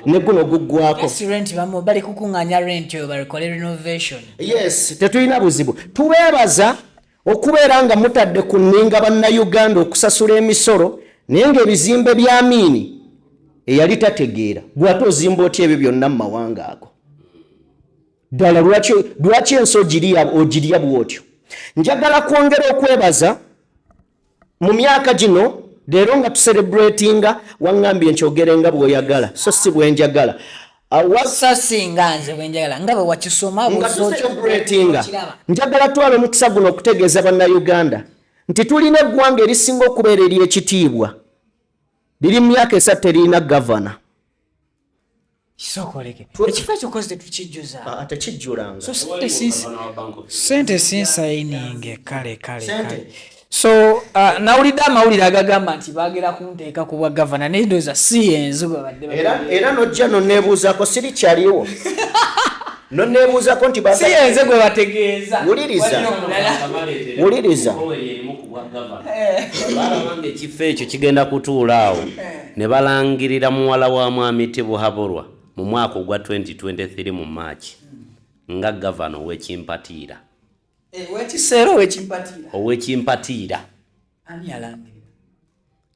ne guno guggwako. Rent bamo bali kukuŋŋaanya rent oyo balikole renovation. Yes, tetulina buzibu. Tubeebaza okubeera nga mutadde ku nninga bannayuganda okusasula emisolo naye ng'ebizimbe bya Amini eyali tategeera gwate ozimba otya ebyo byonna mu mawanga ago. Ddala lwaki ensi ogirya bwotyo? Njagala kwongera okwebaza mu myaka gino leero nga tucelebratinga waŋŋambye nkyogere nga bw'oyagala so si bwenjagala wasasinga nze bwenjagala nga bwe wakisoma celebratinga. Njagala twala omukisa guno okutegeeza bannayuganda nti tulina eggwanga erisinga okubeera ery'ekitiibwa liri mu myaka 3 terina gavana. Kisokoleke ekifo ekyokoze tukijjuza tekijjulanga sente sinsayininge kale. So nawulidde amawulire agagamba nti baagera kunteeka ku bwa gavana naye ndowooza si yenzu bwe badde era nojja nonneebuuzaako siri kyaliwo nonneebuuzaako nti si yenze gwe bategeeza. Wuliriza balabanga ekifo ekyo kigenda kutuula awo ne balangirira muwala wa mwami Tibuhaburwa mu mwaka ogwa 2023 mu Maachi nga gavana ow'ekimpatiira. Owekimpatiira ani alangirira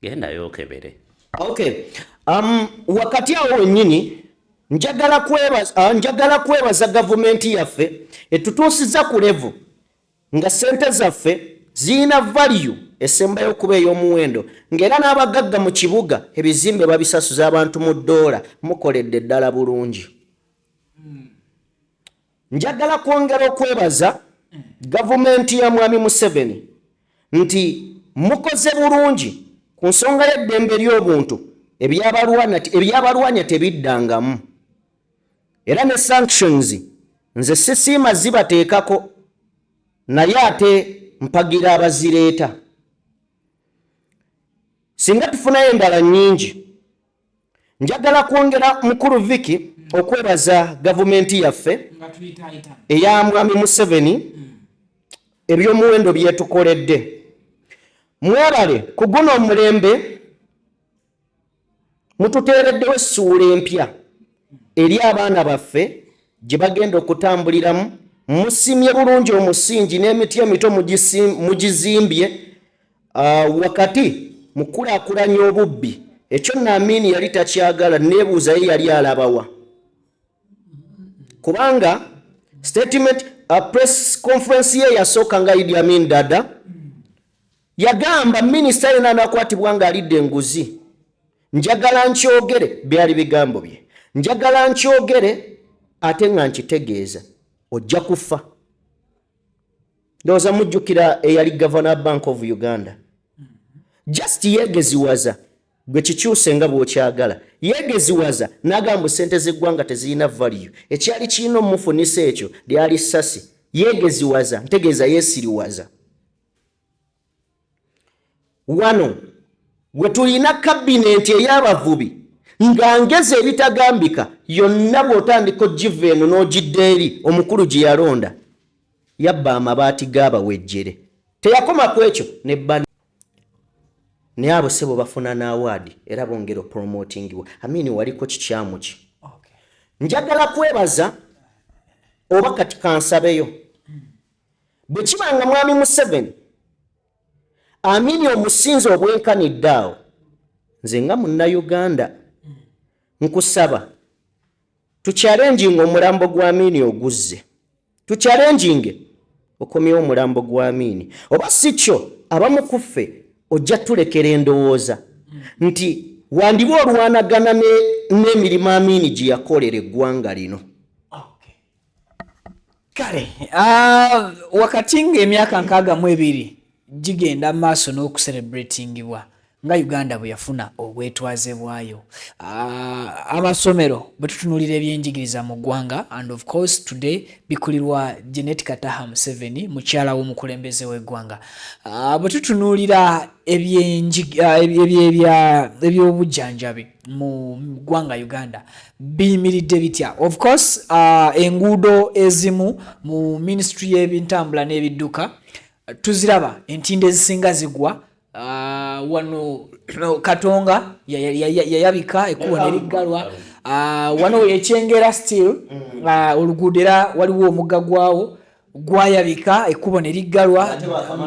gendayo okebere. Okay. Wakati awo wennyini njagala kwebaza gavumenti yaffe etutuusiza ku level nga sente zaffe zirina value esembayo okuba ey'omuwendo ng'era n'abagagga mu kibuga ebizimbe babisasuza abantu mu $, mukoledde ddala bulungi. Njagala kwongera okwebaza gavumenti ya mwami Museveni nti mukoze bulungi ku nsonga y'eddembe ly'obuntu ebyabalwanya tebiddangamu era ne sanctions nze sisiima zibateekako naye ate mpagira abazireeta. Singa tufunayo endala nnyingi njagala kwongera mukulu Viki okwebaza gavumenti yaffe eya mwami Museveni ebyomuwendo byetukoledde. Mwebale ku guno omulembe mututeereddewo essuula empya eri abaana baffe gye bagenda okutambuliramu. Musimye bulungi omusingi n'emiti emito mugizimbye wakati mukulaakulanya obubbi. Ekyo Amini yali takyagala neebuuza ye yali alabawa kubanga statement press conference ye yasooka nga Idi Amin Dada yagamba minisita yena anakwatibwa nga alidde enguzi. Njagala nkyogere byali bigambo bye, njagala nkyogere ate nga nkitegeeza ojja kufa. Ndowooza mujjukira eyali Governor Bank of Uganda just yeegeziwaza gwe kikyuse nga bw'okyagala yeegeziwaza n'agamba sente z'eggwanga tezirina value. Ekyali kirina omufunisa ekyo lyali ssasi. Yeegeziwaza ntegeeza yeesiriwaza. Wano gwe tulina kabinenti ey'abavubi nga ngeze ebitagambika yonna bw'otandika oggiva eno n'ogidda eri omukulu gye yalonda yabba amabaati g'abawejjere. Teyakoma ku ekyo nebbani naye abo sebo bafuna n'awaadi era bongera promotingibwa. Amini waliko kikyamu ki? Njagala kwebaza oba kati kansabeyo bwe kibanga mwami Museveni Amini omusinzi obwenkanidde awo nze nga munnayuganda nkusaba tukyalenjinga omulambo gwa Amini oguzze, tukyalenjinge okomyewo omulambo gwa Amini. Oba si kyo abamu ku ffe ojja tulekera endowooza nti wandiba olwanagana n'emirimu Amini gye yakolera eggwanga lino. kale wakati ng'emyaka 62 gigenda maaso n'okucelebratingibwa nga Uganda bwe yafuna obwetwaze bwayo, amasomero bwe tutunuulira ebyenjigiriza mu ggwanga, and of course today bikulirwa Janet Kataha Museveni, mukyala w'omukulembeze w'eggwanga, bwe tutunuulira ebyobujjanjabi mu ggwanga Uganda biyimiridde bitya. Of course enguudo ezimu mu ministry y'ebintambula n'ebidduka tuziraba entinde ezisinga zigwa. Wano Katonga yayabika ekkubo ne liggalwa, wano ekyengera still oluguudo era waliwo omugga gwawo gwayabika ekkubo ne liggalwa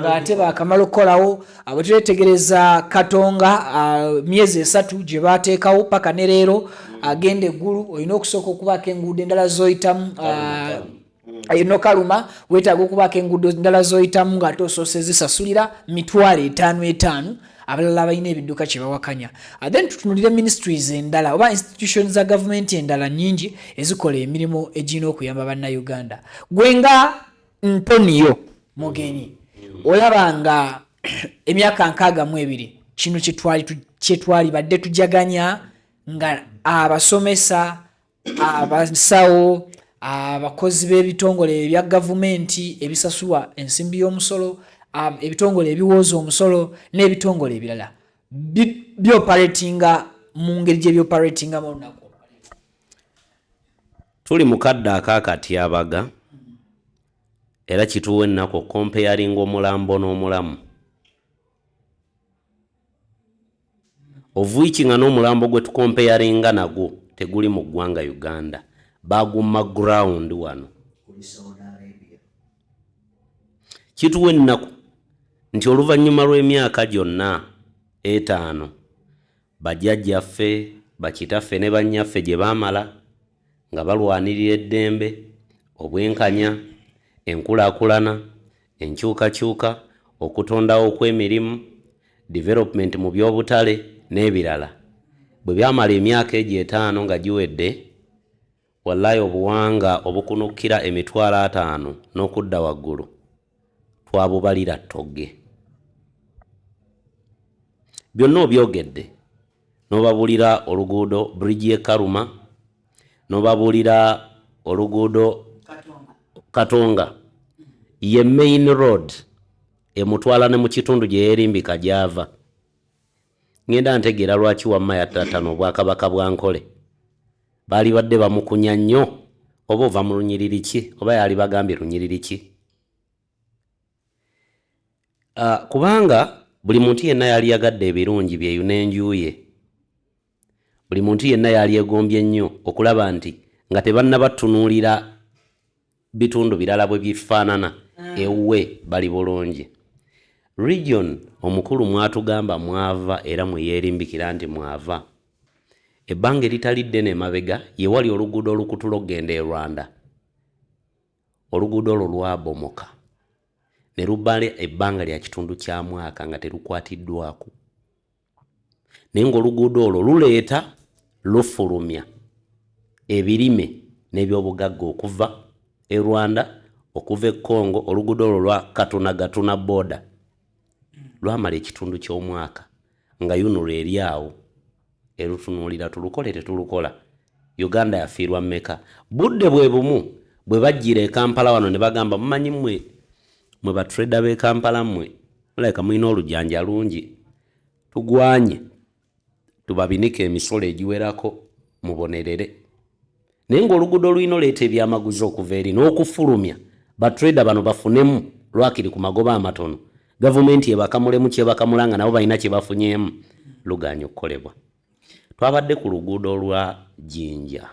ng'ate baakamala okukolawo. Bwe twetegereza Katonga myezi 3 gye baateekawo paka ne leero agenda eggulu, olina okusooka okubaako enguudo endala z'oyitamu eno kaluma weetaaga okubaako enguudo endala z'oyitamu ng'ate osoose zisasulira $5,500 abalala balina ebidduka kye bawakanya. Then tutunulire ministries endala oba institutions za gavumenti endala nnyingi ezikola emirimu egirina okuyamba bannayuganda. Gwe nga ntoniyo mugenyi olaba nga emyaka 62 kino kyetwali badde tujaganya nga abasomesa, abasawo, abakozi b'ebitongole ebya gavumenti ebisasulwa ensimbi y'omusolo, ebitongole ebiwooza omusolo n'ebitongole ebirala byoperatinga mu ngeri gye byoperatinga mu lunaku. Tuli mu kadde akaakatyabaga era kituwa ennaku comparing omulambo n'omulamu, ovuikinga n'omulambo gwe tukomparinga nagwo teguli mu ggwanga Uganda, baguma ground wano. Kituwa ennaku nti oluvannyuma lw'emyaka gyonna 5 bajjajjaffe, bakitaffe ne bannyaffe gye baamala nga balwanirira eddembe, obwenkanya, enkulaakulana, enkyukakyuka, okutondawo okw'emirimu, development mu by'obutale n'ebirala, bwe byamala emyaka egyo 5 nga giwedde, wallahi obuwanga obukunukkira emitwalo 5 n'okudda waggulu twabubalira ttogge. Byonna obyogedde n'obabulira oluguudo bridge y'e Karuma, n'obabulira oluguudo Katonga ye main road emutwala ne mu kitundu gye yeerimbika gy'ava. Ngenda ntegeera lwaki wamma yatatana obwakabaka bwa Nkole baali badde bamukunya nnyo, oba ova mu lunyiriri ki oba yali bagambye lunyiriri ki. Kubanga buli muntu yenna yali yagadde ebirungi byeyu n'enjuye, buli muntu yenna yali yegombye nnyo okulaba nti nga tebannabatunuulira bitundu birala bwe bifaanana ewuwe bali bulungi. Region omukulu mwatugamba mwava era mweyeerimbikira nti mwava. Ebbanga eritali ddene emabega ye wali oluguudo olukutula okugenda e Rwanda. Oluguudo olwo lwabomoka ne lubala ebbanga lya kitundu kya mwaka nga terukwatiddwako. Naye ng'oluguudo olwo luleeta lufulumya ebirime n'ebyobugagga okuva e Rwanda, okuva e Congo. Oluguudo olwo lwa Katuna border lwamala ekitundu ky'omwaka nga yunula eri awo erutunuulira tulukole tetulukola. Uganda yafiirwa mmeka? Budde bwe bumu bwe bajjira e Kampala wano ne bagamba mumanyi mwe batrader b'e Kampala mmwe muleka mulina olujjanja lungi, tugwanye tubabinike emisolo egiwerako mubonerere. Naye ng'oluguudo lulina oleeta ebyamaguzi okuva eri n'okufulumya batrader bano bafunemu lwakiri ku magoba amatono, gavumenti ebakamulemu kyebakamula nga nabo balina kye bafunyeemu, luganya okukolebwa. Twabadde ku luguudo olwa Jinja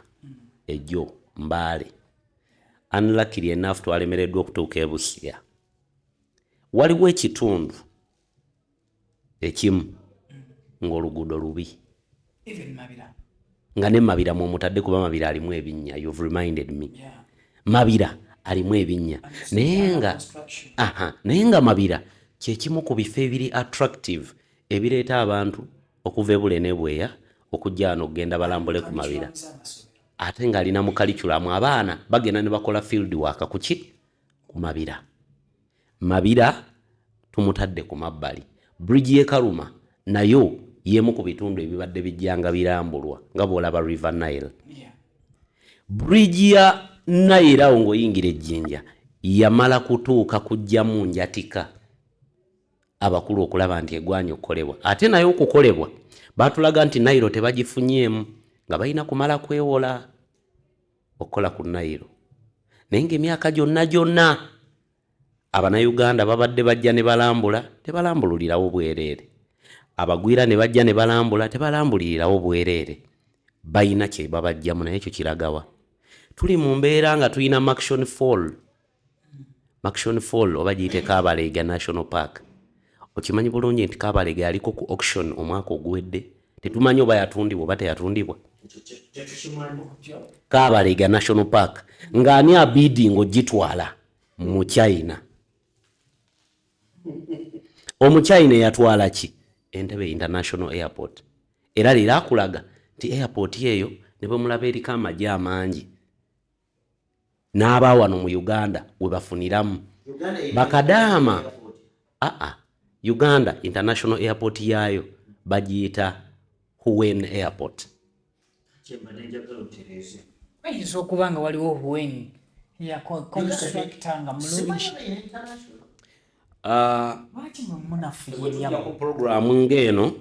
ejjo Mbale, unluckily enough twalemereddwa okutuuka e Busia. Waliwo ekitundu ekimu ng'oluguudo lubi nga ne Mabira mwomutadde kuba Mabira alimu ebinnya. You've reminded me. Mabira alimu ebinnya naye nga Mabira kyekimu ku bifo ebiri attractive ebireeta abantu okuva e Bule ne Bweya okujja wano okugenda balambule ku Mabira. ate ng'alina mu curriculum abaana bagenda ne bakola field work ku mabira tumutadde ku mabbali. Bridge ye Karuma nayo yemu ku bitundu ebibadde bijjanga birambulwa nga bw'olaba River Nile. Bridge ya Nile awo ng'oyingira ejjinja yamala kutuuka kujjamu njatika abakulu okulaba nti egwanya okukolebwa. Ate naye okukolebwa baatulaga nti Nile tebagifunyemu nga balina kumala kwewola okukola ku Nile. Naye ng'emyaka gyonna Abanayuganda babadde bajja ne balambula tebalambululirawo bwereere. Abagwira ne bajja ne balambula tebalambulirirawo bwereere. Bayina kye babajjamu naye ekyo kiragawa. Tuli mu mbeera nga tulina Maction Fall oba giyite Kabalega National Park. Okimanyi bulungi nti Kabalega yaliko ku auction omwaka oguwedde. Tetumanyi oba yatundibwa oba teyatundibwa. Kabalega National Park ng'ani abiding ogitwala mu China. Omuchina yatwala ki? Ntebe International Airport. Era lira akulaga nti airport yeyo ne bwe mulaba eriko amagye amangi n'aba wano mu Uganda we bafuniramu bakadaama. Uganda International Airport yayo bagiyita Huwen Airport. Bayinza okuba nga waliwo Huwen yakonstructanga mulungi. Ku programu ng'eno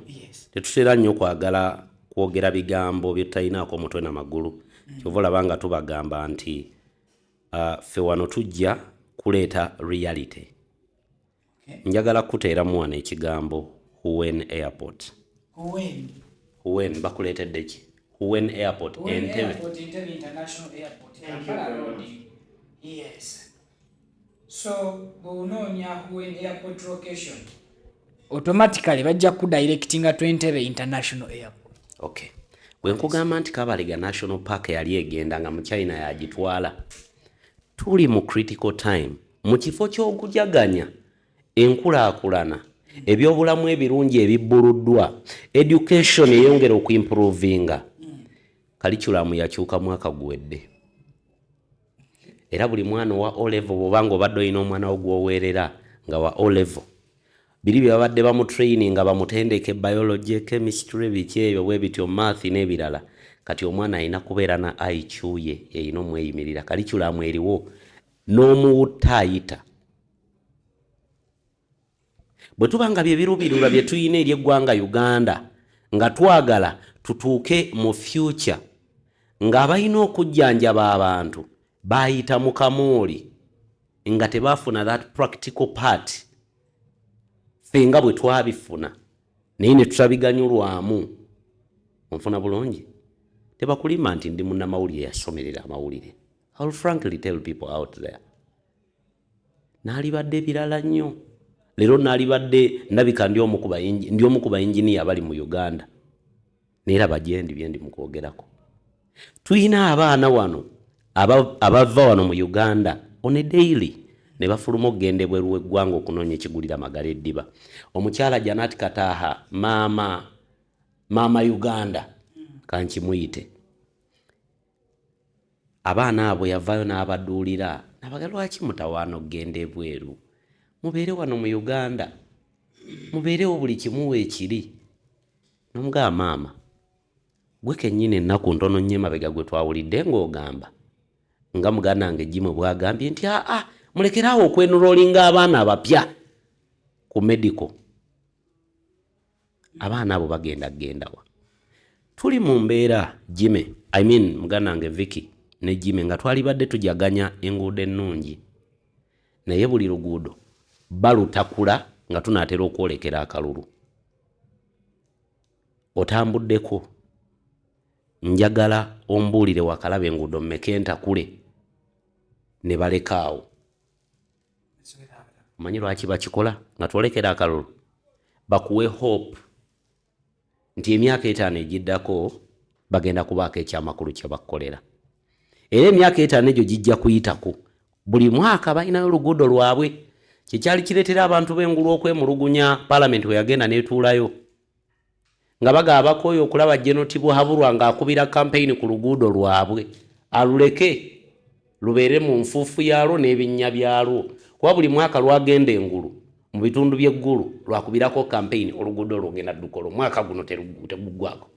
tetutera nnyo kwagala kwogera bigambo bye tutalinaako mutwe n'amagulu. Kyova olaba nga tubagamba nti ffe wano tujja kuleeta reality. Njagala kuteeramu wano ekigambo Huwen Airport. Huwen bakuleetedde ki? Huwen Airport Ntebe International Airport Kampala Road. Yes. So bw'onoonya Huwen Airport location automatically bajja kudirectinga to Ntebe International Airport. Okay. Bwe nkugamba nti Kabalega National Park yali egenda nga mu China yagitwala. Tuli mu critical time. Mu kifo ky'okujaganya enkulaakulana ebyobulamu ebirungi ebibbuluddwa education eyongera okuimprovinga. Curriculum yakyuka mwaka guwedde. Era buli mwana wa O level bobanga obadde olina omwana wo gw'oweerera nga wa O level biri bye babadde bamu training nga bamutendeke biology, chemistry, biki ebyo bwe bityo math n'ebirala. Kati omwana alina kubeera na IQ ye erina omweyimirira. Curriculum eriwo n'omuwuttaayita. Bwe tubanga bye birubirula bye tuyina eri eggwanga Uganda nga twagala tutuuke mu future ng'abalina okujjanjaba abantu bayita mu kamooli nga tebafuna that practical part ffe nga bwe twabifuna naye ne tutabiganyulwamu. Onfuna bulungi? Tebakulima nti ndi munnamawulire yasomerera amawulire. I will frankly tell people out there. Naalibadde birala nnyo. Leero naalibadde ndabika ndi omu ku bayinginiya abali mu Uganda. Neera bajendi byendi mu kwogerako. Tuyina abaana wano abava wano mu Uganda on a daily ne bafuluma okugenda ebweru w'eggwanga okunoonya ekigulira magala eddiba. Omukyala Janati Kataaha maama Uganda kankimuyite. Abaana abo yavaayo n'abadduulira n'abagala lwaki mutawaana okugenda ebweru. Mubeere wano mu Uganda. Mubeerewo buli kimu ekiri. N'omugamba maama gwe kennyini ennaku ntono nnyo emabega gwe twawulidde ng'ogamba nga muganda wange Jimwe bw'agambye nti mulekeraawo okwenrollinga abaana abapya ku medical. Abaana abo bagenda wa. Tuli mu mbeera Jimwe, muganda wange Vicky ne Jimwe nga twalibadde tujaganya enguudo ennungi. Naye buli luguudo balutakula nga tunaatera okwolekera akalulu. Otambuddeko njagala ombuulire wakalaba enguudo mmeka entakule ne balekaawo. Omanyi lwaki bakikola nga twolekera akalulu? Bakuwe hope nti emyaka 5 egiddako bagenda kubaako ekyamakulu kye bakukolera. Era emyaka 5 egyo gijja kuyitako. Buli mwaka balinayo oluguudo lwabwe. Kyekyali kireetera abantu b'engulu okwemulugunya Parliament we yagenda n'etuulayo nga bagabako oyo okulaba genotibwo habulwa ng'akubira campaign ku luguudo lwabwe aluleke lubeere mu nfuufu yaalwo n'ebinnya byalwo kuba buli mwaka lwagenda engulu mu bitundu by'eggulu lwakubirako campaign oluguudo lwogenda ddukolo mwaka guno teguggwako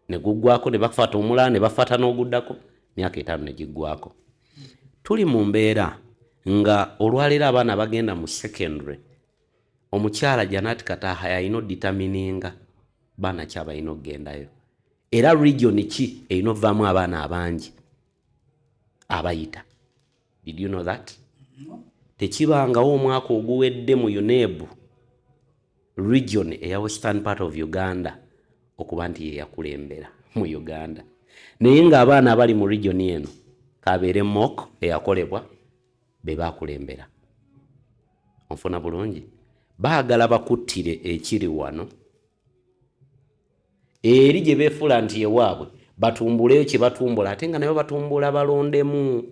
ne guggwako ne bafata omulala ne bafata n'oguddako myaka 5 ne giggwako. Tuli mu mbeera nga olwaleero abaana bagenda mu secondary omukyala Janat Kataha yalina determininga baana ki abalina okugendayo era region ki erina ovaamu abaana abangi abayita. Did you know that? Tekibangawo omwaka oguwedde mu UNEB region eya western part of Uganda okuba nti yeyakulembera mu Uganda naye ng'abaana abali mu region eno kabeere mock eyakolebwa be bakulembera. Onfuna bulungi baagala bakuttire ekiri wano eri gye beefuula nti ewaabwe batumbuleyo kye batumbula ate nga nayo batumbula balondemu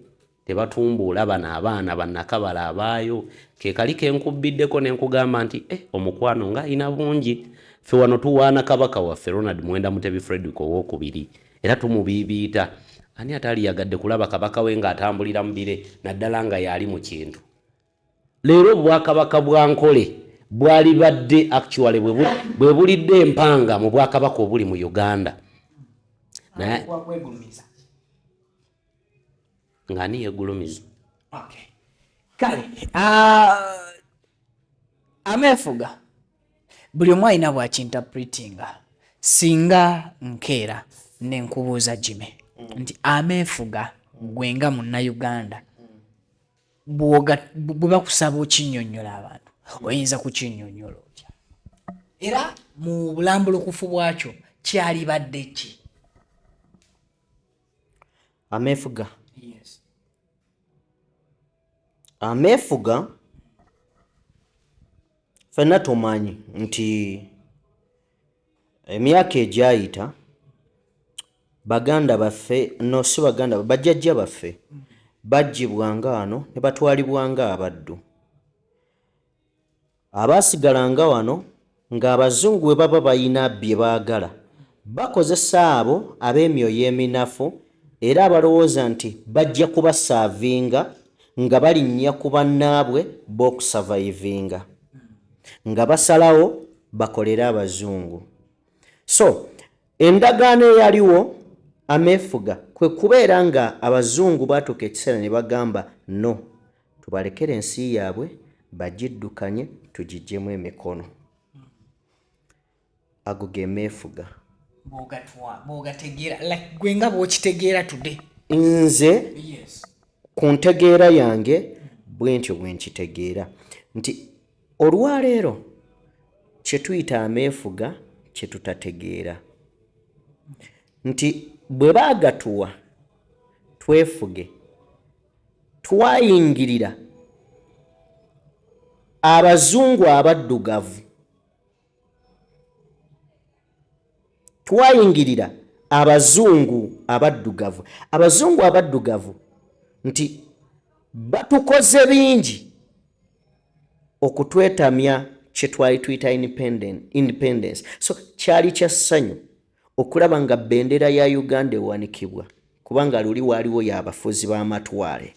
tebatumbuula bano abaana bannakabala abaayo ke kali kenkubbiddeko ne nkugamba nti omukwano nga ina bungi ffe wano tuwaana kabaka waffe Ronald Mwenda Mutebi Frederick owookubiri era tumubiibiita ani atali yagadde kulaba kabaka we ng'atambulira mu bire naddala nga yali mu kintu. Leero obwakabaka bwa Nkole bwali badde actually bwe bulidde empanga mu bwakabaka obuli mu Uganda naye ngani yegulumiza. Okay. Kale amefuga buli omu alina bw'akinterpretinga singa nkeera ne nkubuuza Jimmy nti amefuga gwenga Munnayuganda bwe bakusaba okinnyonnyola abantu oyinza kukinnyonnyola otya era mu bulambulukufu bwakyo kyali badde ki amefuga? Yes. Amefuga ffenna tumanyi nti emyaka egyayita baganda baffe no si baganda bajjajja baffe bajjibwanga wano ne batwalibwanga abaddu abaasigalanga wano ng'abazungu bwe baba balina bye baagala bakozesa abo ab'emyoyo eminafu era abalowooza nti bajja kubasaavinga nga balinnya ku bannaabwe b'okusavaivinga nga basalawo bakolere abazungu. So endagaano eyaliwo amefuga kwe kubeera nga abazungu baatuuka ekiseera ne bagamba no tubalekere ensi yaabwe bagiddukanye tugiggyemu emikono. Ago ge meefuga bw'ogategeera gwe nga bw'okitegeera tudde nze ku ntegeera yange bwe ntyo bwe nkitegeera nti olwaleero kye tuyita ameefuga kye tutategeera nti bwe baagatuwa twefuge twayingirira abazungu abaddugavu twayingirira abazungu abaddugavu nti batukoze bingi okutwetamya kye twali tuyita independence. So kyali kya ssanyu okulaba nga bendera ya Uganda ewanikibwa kubanga luli waaliwo y'abafuzi b'amatwale.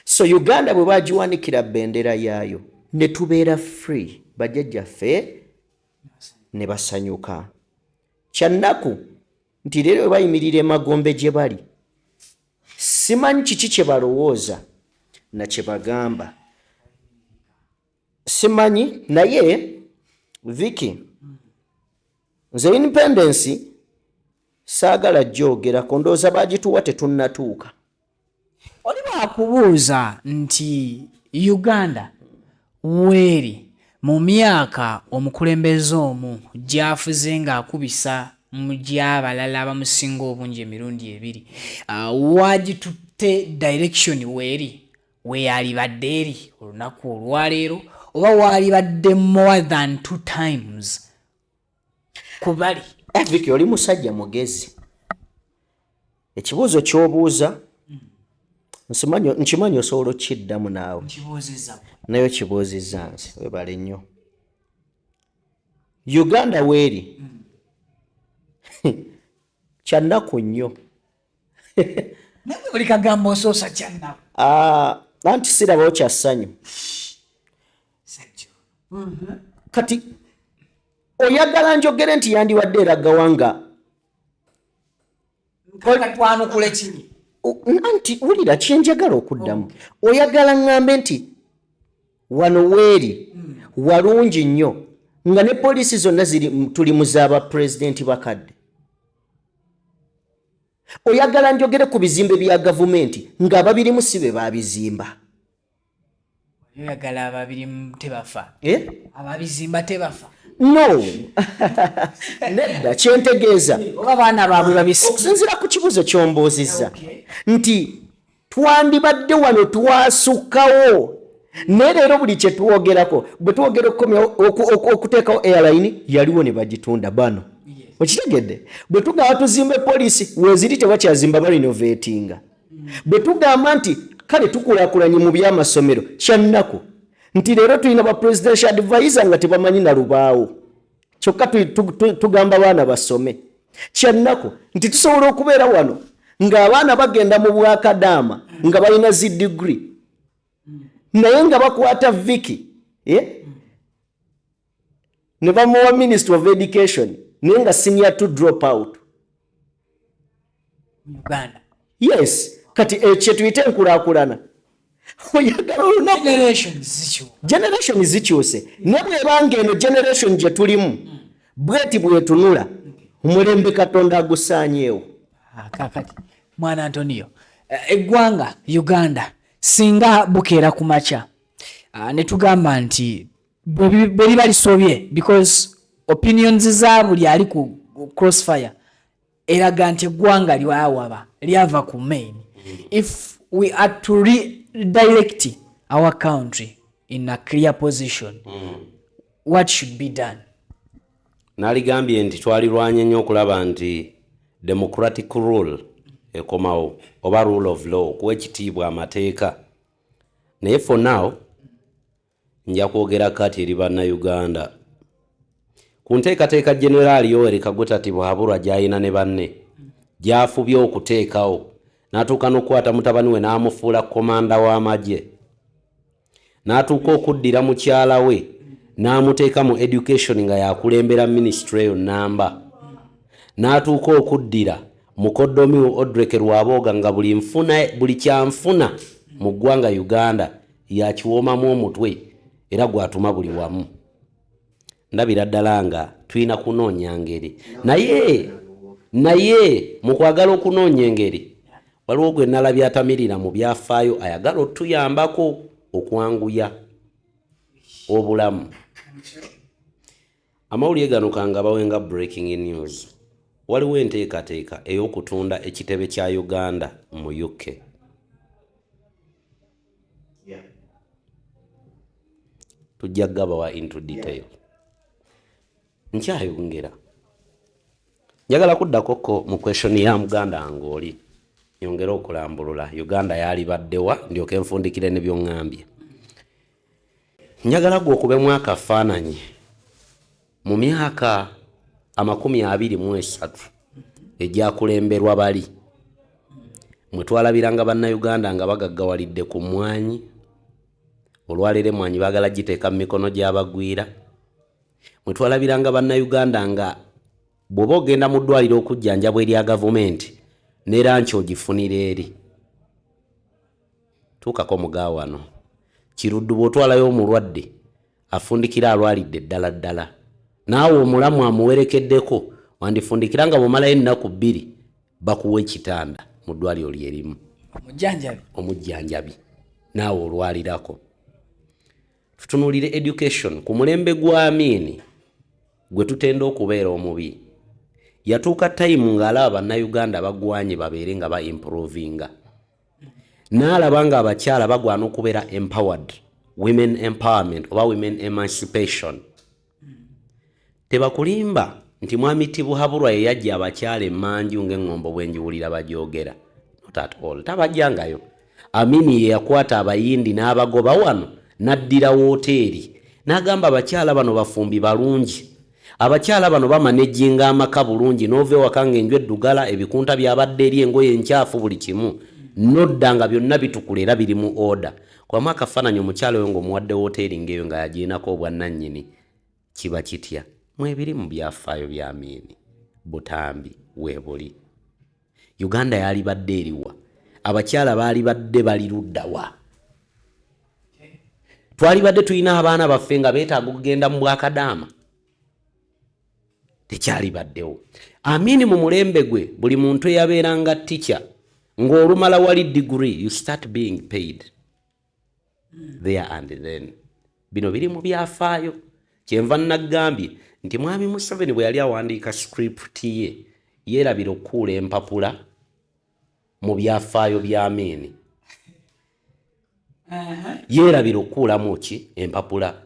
So Uganda bwe bagiwanikira bendera yaayo ne tubeera free bajjajjaffe ne basanyuka. Kyannaku nti leero bwe bayimirira emagombe gye bali simanyi kiki kye balowooza na kye bagamba simanyi naye Vicky nze independence saagala gyogerako ndowooza bagituwa tetunnatuuka. oli bwakubuuza nti Uganda weeri mu myaka omukulembeze omu gy'afuze ng'akubisa mu gy'abalala abamusinga obungi emirundi 2 wagitutte direction weeri weeyalibadde eri olunaku olwaleero oba waalibadde more than 2 times kubali Vicky oli musajja mugezi ekibuuzo ky'obuuza nkimanyi osobola okiddamu naawe nayo kibuuzizza nze webale nnyo Uganda weeri kyannaku nnyo naye buli kagambo osoosa kyannaku anti sirabawo kya ssanyu kati oyagala njogere nti yandiwadde eragawanga twanukule kiri anti wulira kyenjagala okuddamu oyagala ŋŋambe nti wano weeri walungi nnyo nga ne poliisi zonna tuli mu z'abapulezidenti bakadde oyagala njogere ku bizimbe bya gavumenti ng'ababirimu si be baabizimba oyagala ababirimu tebafa ababizimba tebafa no nedda kyentegeeza oba baana baabwe babisi okusinziira ku kibuuzo ky'ombuuzizza nti twandibadde wano twasukkawo naye leero buli kye twogerako bwe twogera okuteekawo airline yaliwo ne bagitunda bano okitegedde bwe tugamba tuzimbe poliisi weziri tebakyazimba barinovetinga bwe tugamba nti kale tukulaakulanye mu by'amasomero kyannaku nti leero tulina ba presidential advisor nga tebamanyi na lubaawo kyokka tugamba baana basome kyannaku nti tusobola okubeera wano ng'abaana bagenda mu bwakadaama nga balina zi degree naye nga bakwata viki ne bamuwa ministry of education naye nga senior to drop out Uganda yes kati ekye tuyite enkulaakulana oyagala olunaku generation zikyuse ne bwebanga eno generation gye tulimu bweti bwetunula omulembe katonda agusaanyeewo kakati mwana Antonio eggwanga Uganda singa bukeera ku makya ne tugamba nti bwe liba lisobye because opinions za buli ali ku crossfire eraga nti eggwanga liwawaba lyava ku main if we are to redirect our country in a clear position what should be done naligambye nti twalirwanye nnyo okulaba nti democratic rule ekomawo oba rule of law kuwa ekitiibwa amateeka naye for now nja kwogera kati eri bannayuganda ku nteekateeka generaali Yoweri Kaguta Tibuhaburwa gy'alina ne banne gy'afubye okuteekawo n'atuuka n'okukwata mutabani we n'amufuula komanda w'amagye n'atuuka okuddira mukyala we n'amuteeka mu education nga yakulembera ministry eyo namba n'atuuka okuddira mukoddomiwo Odreke Lwaboga nga buli kyanfuna mu ggwanga Uganda yakiwoomamu omutwe era gwatuma buli wamu ndabira ddala nga tulina kunoonya ngeri naye mu kwagala okunoonya engeri waliwo gwe nalabye atamirira mu byafaayo ayagala otuyambako okwanguya obulamu amawulire gano kanga bawenga breaking news waliwo enteekateeka ey'okutunda ekitebe kya Uganda mu UK tujja gabawa into detail nkyayongera njagala kuddakoko mu question ya Muganda ng'oli nyongera okulambulula Uganda yali baddewa ndyoke nfundikire ne byongambye njagala gwe okubemu akafaananyi mu myaka 23 egyakulemberwa bali mwe twalabiranga bannayuganda nga bagaggawalidde ku mmwanyi olwaleero emmwanyi baagala giteeka mu mikono gy'abagwira mwe twalabiranga bannayuganda nga bw'oba ogenda mu ddwaliro okujjanjabwa erya gavumenti n'era nki ogifunira eri tuukako mugaawo wano kiruddu bw'otwalayo omulwadde afundikira alwalidde ddala naawe omulamu amuwerekeddeko wandifundikira nga bw'omalayo ennaku 2 bakuwa ekitanda mu ddwaliro lyerimu omujjanjabi naawe olwalirako tutunuulire education ku mulembe gwa Amini gwe tutenda okubeera omubi yatuuka time ng'alaba bannayuganda bagwanye babeere nga ba-improvinga n'alaba nga abakyala bagwana okubeera empowered women empowerment oba women emancipation tebakulimba nti mwami Tibuhaburwa ye yajja abakyala emmanju ng'eŋŋombo bwenjiwulira bagyogera not at all tabajjangayo Amini ye yakwata abayindi n'abagoba wano n'addira wooteeri n'agamba abakyala bano bafumbi balungi abakyala bano bamanejinga amaka bulungi n'ova ewaka ng'enju eddugala ebikunta byabadde eri engoye enkyafu buli kimu nodda nga byonna bitukula era biri mu oda kwamu akafaananyi omukyala oyo ng'omuwadde woteeri ng'eyo nga yagiinako obwannannyini kiba kitya mwebiri mu byafaayo bya Amini butambi weebuli Uganda yali badde eriwa abakyala baali badde bali luddawa twali badde tulina abaana baffe nga beetaaga okugenda mu bwakadaama tekyali baddewo Amini mu mulembe gwe buli muntu eyabeeranga teacher ng'olumala wali degree you start being paid there and then bino biri mu byafaayo kyenva nagambye nti mwami Museveni bwe yali awandiika script ye yeerabira okukuula empapula mu byafaayo bya Amini yeerabira okukuulamu ki empapula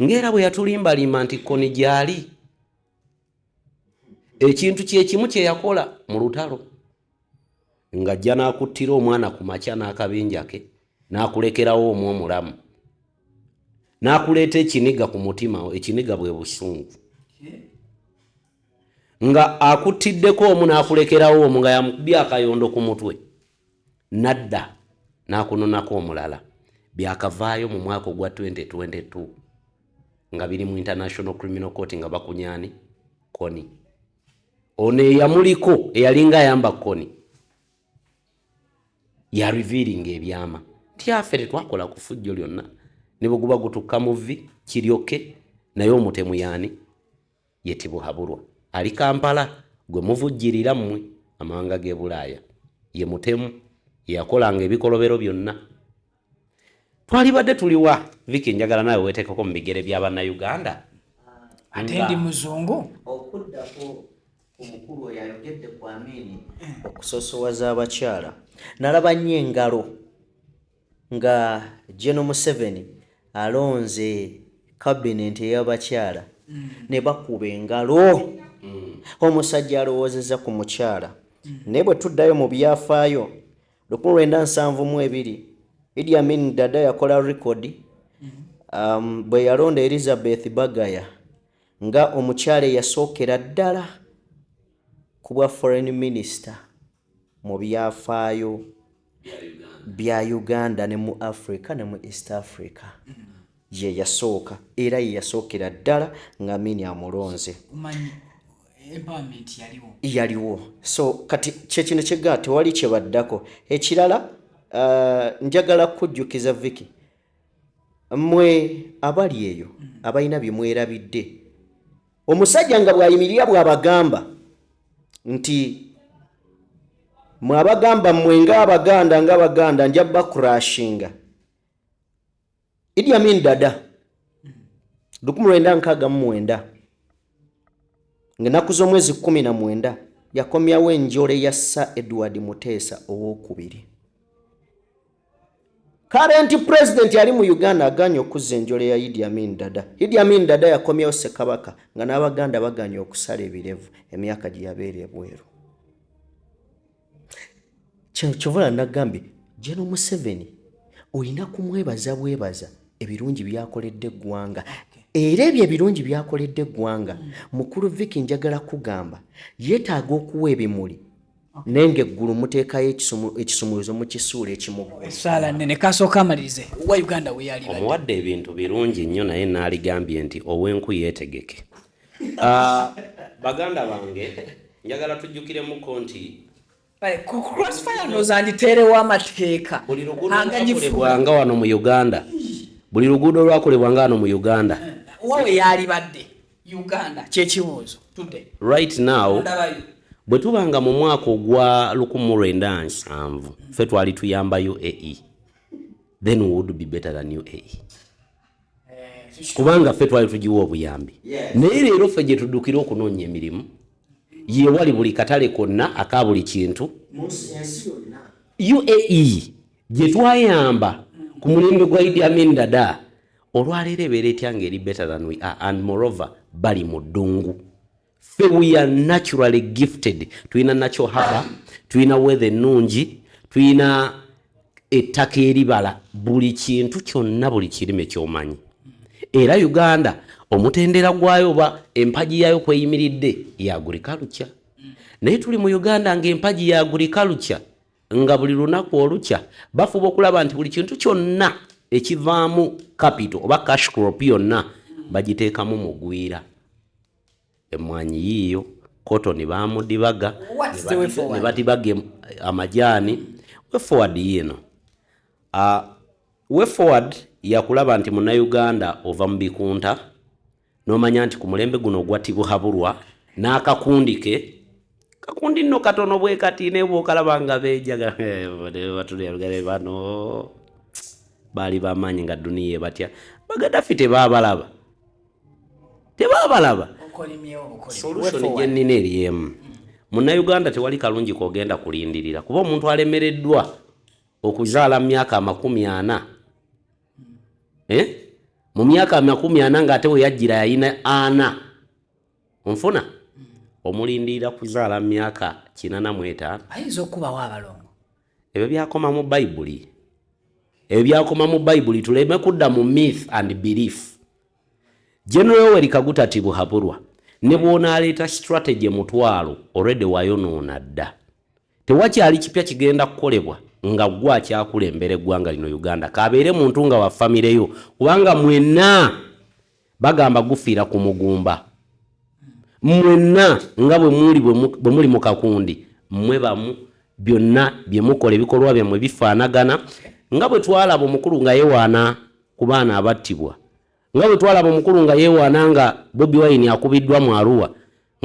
ng'era bwe yatulimbalimba nti koni gyali ekintu kyekimu kye yakola mu lutalo ng'ajja n'akuttira omwana ku makya n'akabinja ke n'akulekerawo omwo omulamu n'akuleeta ekiniga ku mutima ekiniga bwe busungu nga akuttiddeko omu n'akulekerawo omu nga yamukubye akayondo ku mutwe nadda n'akunonako omulala byakavaayo mu mwaka ogwa 2022 nga biri mu International Criminal Court nga bakunyani koni ono eyamuliko eyalinga ayamba koni ya revealing ebyama tyaffe tetwakola ku fujjo lyonna ne bwe guba gutukka mu vvi kiryoke naye omutemu yaani yetibuhabulwa ali Kampala gwe muvujjirira mmwe amawanga g'e Bulaaya ye mutemu yakolanga ebikolobero byonna twali badde tuliwa Viki njagala nawe weetekeko mu bigere by'Abannayuganda ate ndi muzungu okuddako omukulu oyo ayogedde ku Amini okusosowaza abakyala nalaba nnyo engalo nga General Museveni alonze cabinet y'abakyala ne bakuba engalo omusajja alowoozezza ku mukyala naye bwe tuddayo mu byafaayo 1972 Idi Amin Dada yakola rekodi bwe yalonda Elizabeth Bagaya nga omukyala yasookera ddala ku bwa foreign minister mu byafaayo bya Uganda ne mu Africa ne mu East Africa ye yasooka era ye yasookera ddala nga Amini amulonze empowerment yaliwo so kati kyekino kyega tewali kyebaddako ekirala njagala kujjukiza Viki mmwe abali eyo abalina bye mwerabidde omusajja nga bwayimirira bw'abagamba nti mwabagamba mmwe ng'Abaganda nja bakurashinga Idi Amin Dada 1969 ng'ennaku z'omwezi 19 yakomyawo enjole ya Sir Edward Muteesa owookubiri current president yali mu Uganda aganye okuzza enjole ya Idi Amin Dada. Idi Amin Dada yakomyawo Ssekabaka nga n'Abaganda baganye okusala ebirevu emyaka gye yabeera ebweru. Kyovula nagambye General Museveni olina kumwebaza bwebaza ebirungi byakoledde eggwanga. Era ebyo ebirungi byakoledde eggwanga mukulu Viki njagala kugamba yeetaaga okuwa ebimuli nenge eggulu muteekayo ekisumuluzo mu kisuula ekimuggwa. Sala nene kasooka amalirize wa Uganda we yali omuwadde ebintu birungi nnyo naye n'aligambye nti ow'enku yeetegeke. Baganda bange njagala tujjukiremu nti crossfire nozanditeerewo amateeka buli luguudo wano mu Uganda buli luguudo lwakolebwanga wano mu Uganda wawe yali badde Uganda kyekibuuzo tudde right now bwe tubanga mu mwaka ogwa 1997 ffe twali tuyamba UAE then we would be better than UAE kubanga ffe twali tugiwa obuyambi naye leero ffe gye tuddukira okunoonya emirimu ye wali buli katale konna aka buli kintu UAE gye twayamba ku mulembe gwa Idi Amin Dada olwaleero ebeera etya ng'eri better than we are and moreover bali mu ddungu. We are naturally gifted. Tuina natural haba, tuina weather nungi, tuina ettaka eribala buli kintu kyonna buli kirime ky'omanyi. era Uganda omutendera gwayo ba empaji yayo kweyimiridde ya agriculture. Naye tuli mu Uganda ng'empaji ya agriculture nga buli lunaku olukya bafuba okulaba nti buli kintu kyonna ekivaamu capital oba cash crop yonna bagiteekamu mugwira. Emmwanyi yiyo cotton baamudibaga ne badibaga amajaani. We forward yino we forward yakulaba nti Munnayuganda ova mu bikunta n'omanya nti ku mulembe guno ogwatibuhabulwa n'akakundike kakundi nno katono bwe kati ne bw'okalaba nga beejaga batulya bano baali bamaanyi nga duniya batya Bagadafi tebaabalaba solution gye nnina eri emu. Munnayuganda tewali kalungi kogenda kulindirira kuba omuntu alemereddwa okuzaala mu myaka 40 mu myaka 40 ng'ate we yajjira yayina 4 onfuna omulindirira kuzaala mu myaka 45 ayinza okubawo abalongo. Ebyo byakoma mu Bayibuli. Ebyo byakoma mu Bayibuli tuleme kudda mu myth and belief. General Yoweri Kaguta Tibuhaburwa ne bw'onaaleeta strategy mutwalo already wayonoona dda. Tewakyali kipya kigenda kukolebwa nga gwe akyakulembera eggwanga lino Uganda kabeere muntu nga wa famire yo kubanga mwenna bagamba gufiira ku mugumba. Mwenna nga bwe muli mu kakundi mmwe bamu byonna bye mukola ebikolwa byammwe bifaanagana nga bwe twalaba omukulu nga yewaana ku baana abattibwa. Nga bwe twalaba omukulu nga yewaana nga Bobi Wine akubiddwa mu Arua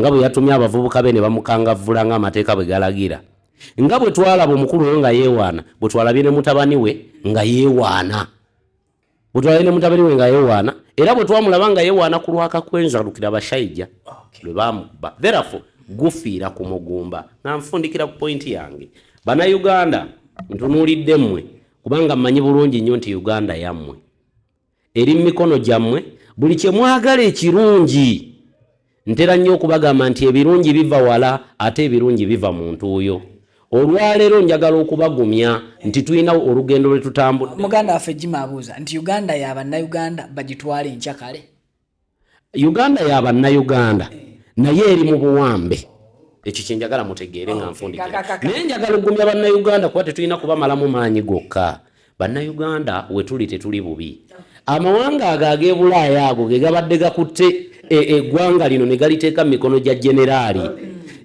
nga bwe yatumye abavubuka be ne bamukangavvula ng'amateeka bwe galagira. Nga bwe twalaba omukulu nga yewaana bwe twalabye ne mutabani we nga yewaana. Era bwe twamulaba nga yewaana ku lwakakwenza lukira Bashayija lwe bamukuba. Therefore gufiira ku mugumba. Nga nfundikira ku pointi yange. Bannayuganda ntunuulidde mmwe kubanga mmanyi bulungi nnyo nti Uganda yammwe. Eri mikono gyammwe buli kye mwagala ekirungi. Ntera nnyo okubagamba nti ebirungi biva wala ate ebirungi biva muntu oyo. Olwaleero njagala okubagumya nti tulina olugendo lwe tutambudde. Muganda waffe Jima abuuza nti Uganda y'Abannayuganda bagitwale enkya kale. Uganda y'Abannayuganda naye eri mu buwambe. Ekyo kye njagala mutegeere nga nfundikira. Naye njagala okugumya Bannayuganda kuba tetulina kubamalamu maanyi gokka. Bannayuganda we tuli tetuli bubi. Amawanga ag'e Bulaaya ago ge gabadde gakutte eggwanga lino ne galiteeka mu mikono gya Generaali.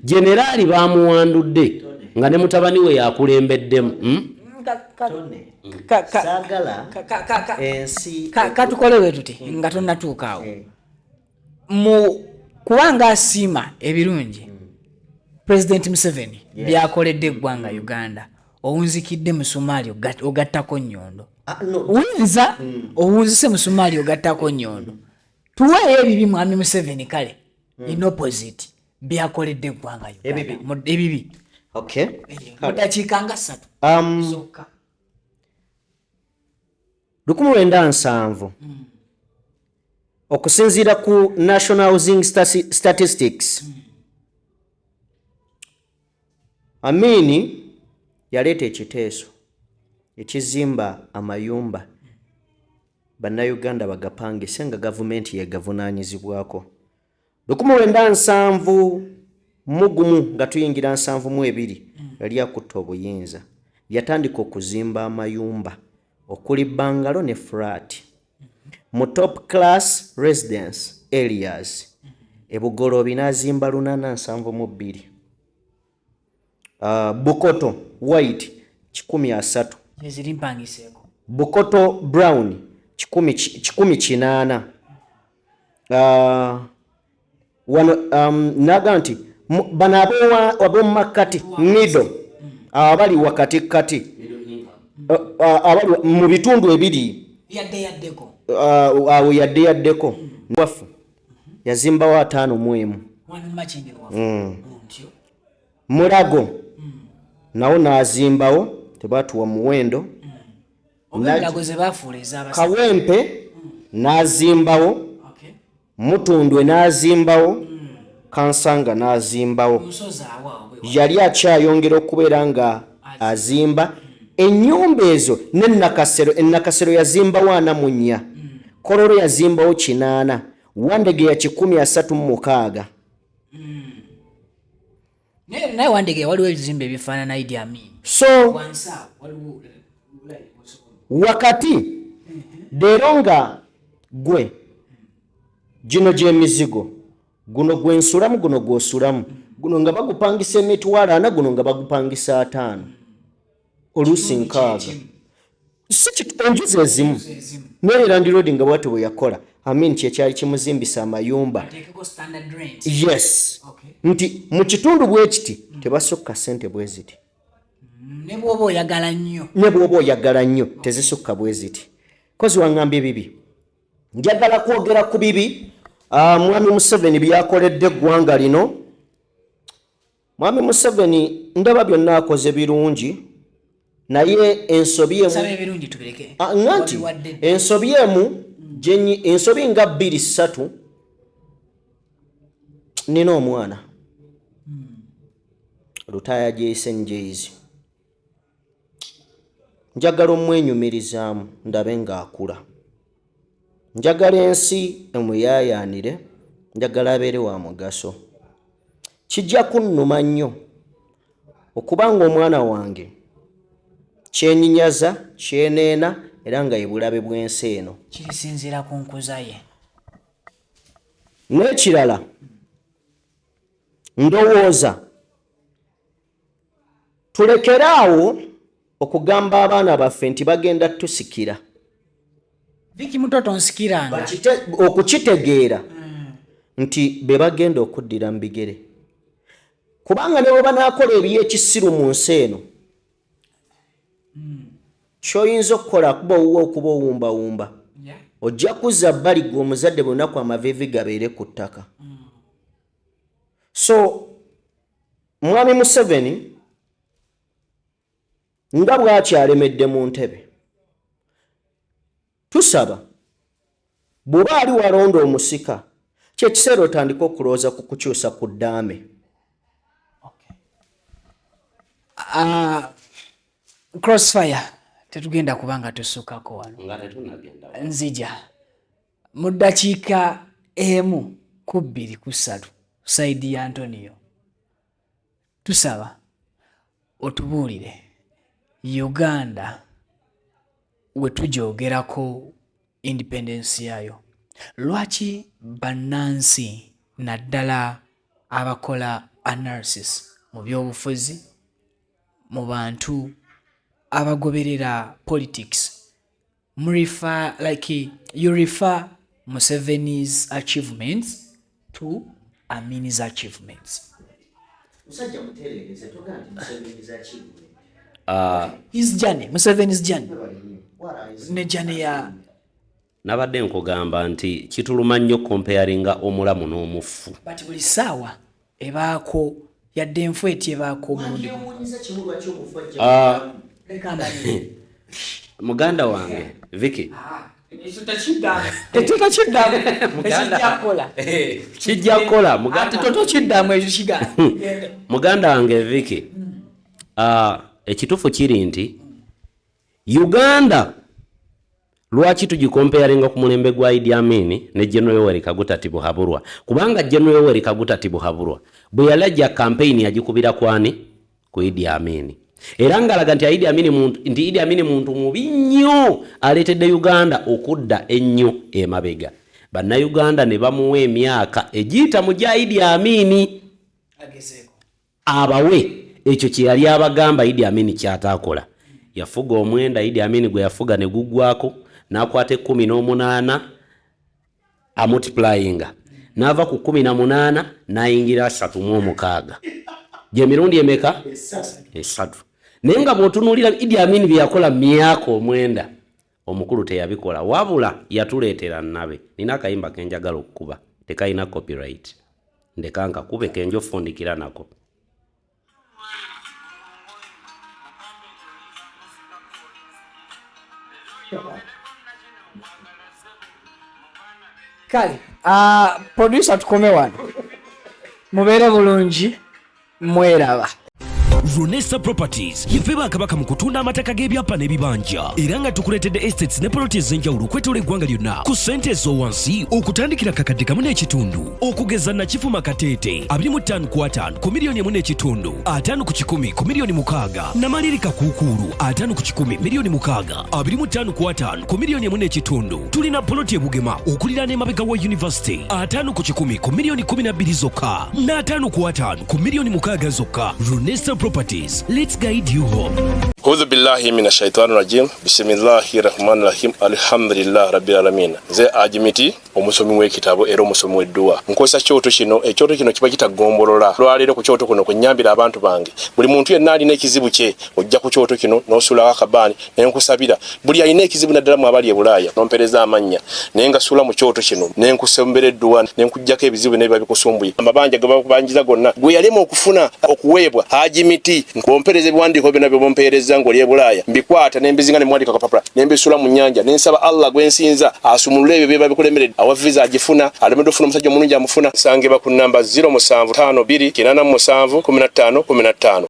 Generaali baamuwandudde nga ne mutabani we yakulembeddemu. Katukolewe tuti nga tonnatuukaawo. Mu kubanga asiima ebirungi President Museveni byakoledde eggwanga Uganda owunzikidde musumaali ogattako nnyondo. Uyinza owunzise musumaali ogattako nnyondo. Tuweeyo ebibi mwami Museveni kale in opposite byakoledde eggwanga Uganda. Ebibi. Okay. Mudakiika nga 3 zokka. 1970 okusinziira ku National Housing Statistics Amini yaleeta ekiteeso ekizimba amayumba Bannayuganda bagapangise nga gavumenti yegavunaanyizibwako. 1970 mugumu nga tuyingira 72 yali akutta obuyinza yatandika okuzimba amayumba okuli bangalo ne flat mu top class residence areas. Ebugolobi n'azimba 872. Bukoto white 103. Eziri mpangiseeko. Bukoto brown 108. Naganti bano ab'omu makkati middle abali wakati kati abali mu bitundu ebiri awo yaddeko wafu yazimbawo 5 mu emu. Mulago nawo n'azimbawo tebatuwa muwendo. Kawempe n'azimbawo. Mutundwe n'azimbawo. Kansanga n'azimbawo. Yali akyayongera okubeera nga azimba ennyumba ezo n'ennakasero yazimbawo 44 Kololo yazimbawo 8, Wandege ya 136. naye Wandege waliwo ebizimbe ebifaanana Idi Amin. So wakati leero nga gwe gino gy'emizigo, guno gwensulamu, guno gwosulamu, guno nga bagupangisa emitwalo 4, guno nga bagupangisa 5, oluusi 6. Enjuzi ezimu Maryland Road nga bwatyo bwe yakola, Amini kyekyali kimuzimbisa amayumba. Yes. Nti mu kitundu bwe kiti tebasukka ssente bwe ziti. Ne bw'oba oyagala nnyo tezisukka bwe ziti. Kozi waŋŋambye bibi. Njagala kwogera ku bibi Mwami Museveni byakoledde eggwanga lino. Mwami Museveni ndaba byonna akoze birungi, naye ensobi emu ensobi nga 2-3 nina omwana lutaya Jason Jayz, njagala omwenyumirizaamu ndabe ng'akula, njagala ensi emuyaayaanire, njagala abeere wa mugaso. Kijja kunnuma nnyo okubanga omwana wange kyenyinyaza, kyeneena era nga ye bulabe bw'ensi eno. Kirisinziira ku nkuza ye. N'ekirala ndowooza tulekeraawo okugamba abaana baffe nti bagenda tusikira. Viki mutoto nsikiranga. Okukitegeera nti be bagenda okuddira mu bigere. Kubanga ne bwe banaakola eby'ekisiru mu nsi eno, ky'oyinza okukola kuba owuwa okuba owumbawumba. Ojja kuzza bbali gwe omuzadde bunaku amaviivi gabeere ku ttaka. So Mwami Museveni nga bw'akyalemedde mu ntebe, tusaba bw'oba ali walonda omusika, kyekiseera otandika okulowooza ku kukyusa ku ddaame. Crossfire tetugenda kubanga tusukako wano. Nzija mu ddakiika 1 ku 2 ku 3 Saidi ya Antonio, tusaba otubuulire Uganda we tujoogerako independence yayo, lwaki bannansi naddala abakola analysis mu byobufuzi, mu bantu abagoberera politics, you refer Museveni's achievements to Amini's achievements. His journey, Museveni's journey. Ne journey ya nabadde nkugamba nti kituluma nnyo comparinga omulamu n'omufu. But buli ssaawa ebaako yadde enfu eti ebaako omulundi. Muganda wange Viki kijja kukola muganda wange Viki. Ekituufu kiri nti Uganda lwaki tugikompeyaringa ku mulembe gwa Idi Amin ne General Yoweri Kaguta Tibuhaburwa, kubanga General Yoweri Kaguta Tibuhaburwa bwe yalajja campaign yagikubira kwani ku Idi Amin, era ngalaga nti Idi Amin muntu mubi nnyo aleetedde Uganda okudda ennyo emabega. Bannayuganda ne bamuwa emyaka egiyita mu gya Idi Amin abawe ekyo kye yali abagamba Idi Amin kyataakola. Yafuga omwenda Idi Amin gwe yafuga ne guggwako, n'akwata 18 amultiplyinga, n'ava ku 18 n'ayingira 36. Gye mirundi emeka? 3. Naye nga bw'otunuulira Idi Amin bye yakola myaka omwenda, omukulu teyabikola, wabula yatuleetera Ntebe. Nina akayimba ke njagala okukuba, tekayina copyright, ndeka nkakube ke njofundikira nako. Kale, producer tukome wano. Mubeere bulungi, mweraba. Runesa Properties yife bakabaka mu kutunda amataka g'ebyapa n'ebibanja era nga tukuletedde estates ne properties ez'enjawulo okwetola eggwanga lyonna ku ssente ez'owansi okutandikira kakadde kamu n'ekitundu okugeza Nakifu Makateete 25/5 ku miliyoni 1.5 5 ku 10 ku miliyoni 6 Namalirika Kuukulu 5 ku 10 miliyoni 6 25/5 ku miliyoni 1.5 tulina poloti e Bugema okuliraana emabega wa University 5 ku 10 ku miliyoni 12 zokka na 5/5 ku miliyoni 6 zokka. Runesa Properties, let's guide you home. A'udhu billahi minash shaitani rajim. Bismillahir rahmanir rahim. Alhamdulillah rabbil alamin. Nze Ajimiti omusomi w'ekitabo era omusomi w'edduwa. Nkozesa kyoto kino, ekyoto kino kiba kitagombolola. Lwaleero ku kyoto kuno kunnyambira abantu bange. Buli muntu yenna alina ekizibu kye ojja ku kyoto kino n'osula akabaani ne nkusabira. Buli alina ekizibu naddala mu abali e Bulaaya n'ompereza amannya. Ne ngasula mu kyoto kino ne nkusembera edduwa ne nkuggyako ebizibu ne biba bikusumbuye. Amabanja ge bakubanjiza gonna gwe yalema okufuna okuweebwa Ajimiti nkompereza ebiwandiiko byonna bye bompereza ng'oli e Bulaaya mbikwata ne mbizinga ne mwandika kapapula ne mbisula mu nnyanja ne nsaba Allah gwe nsinza asumulule ebyo bye babikulemeredde awa visa agifuna alemedde ofuna omusajja omulungi amufuna sangeba ku namba 0752 887 15 15.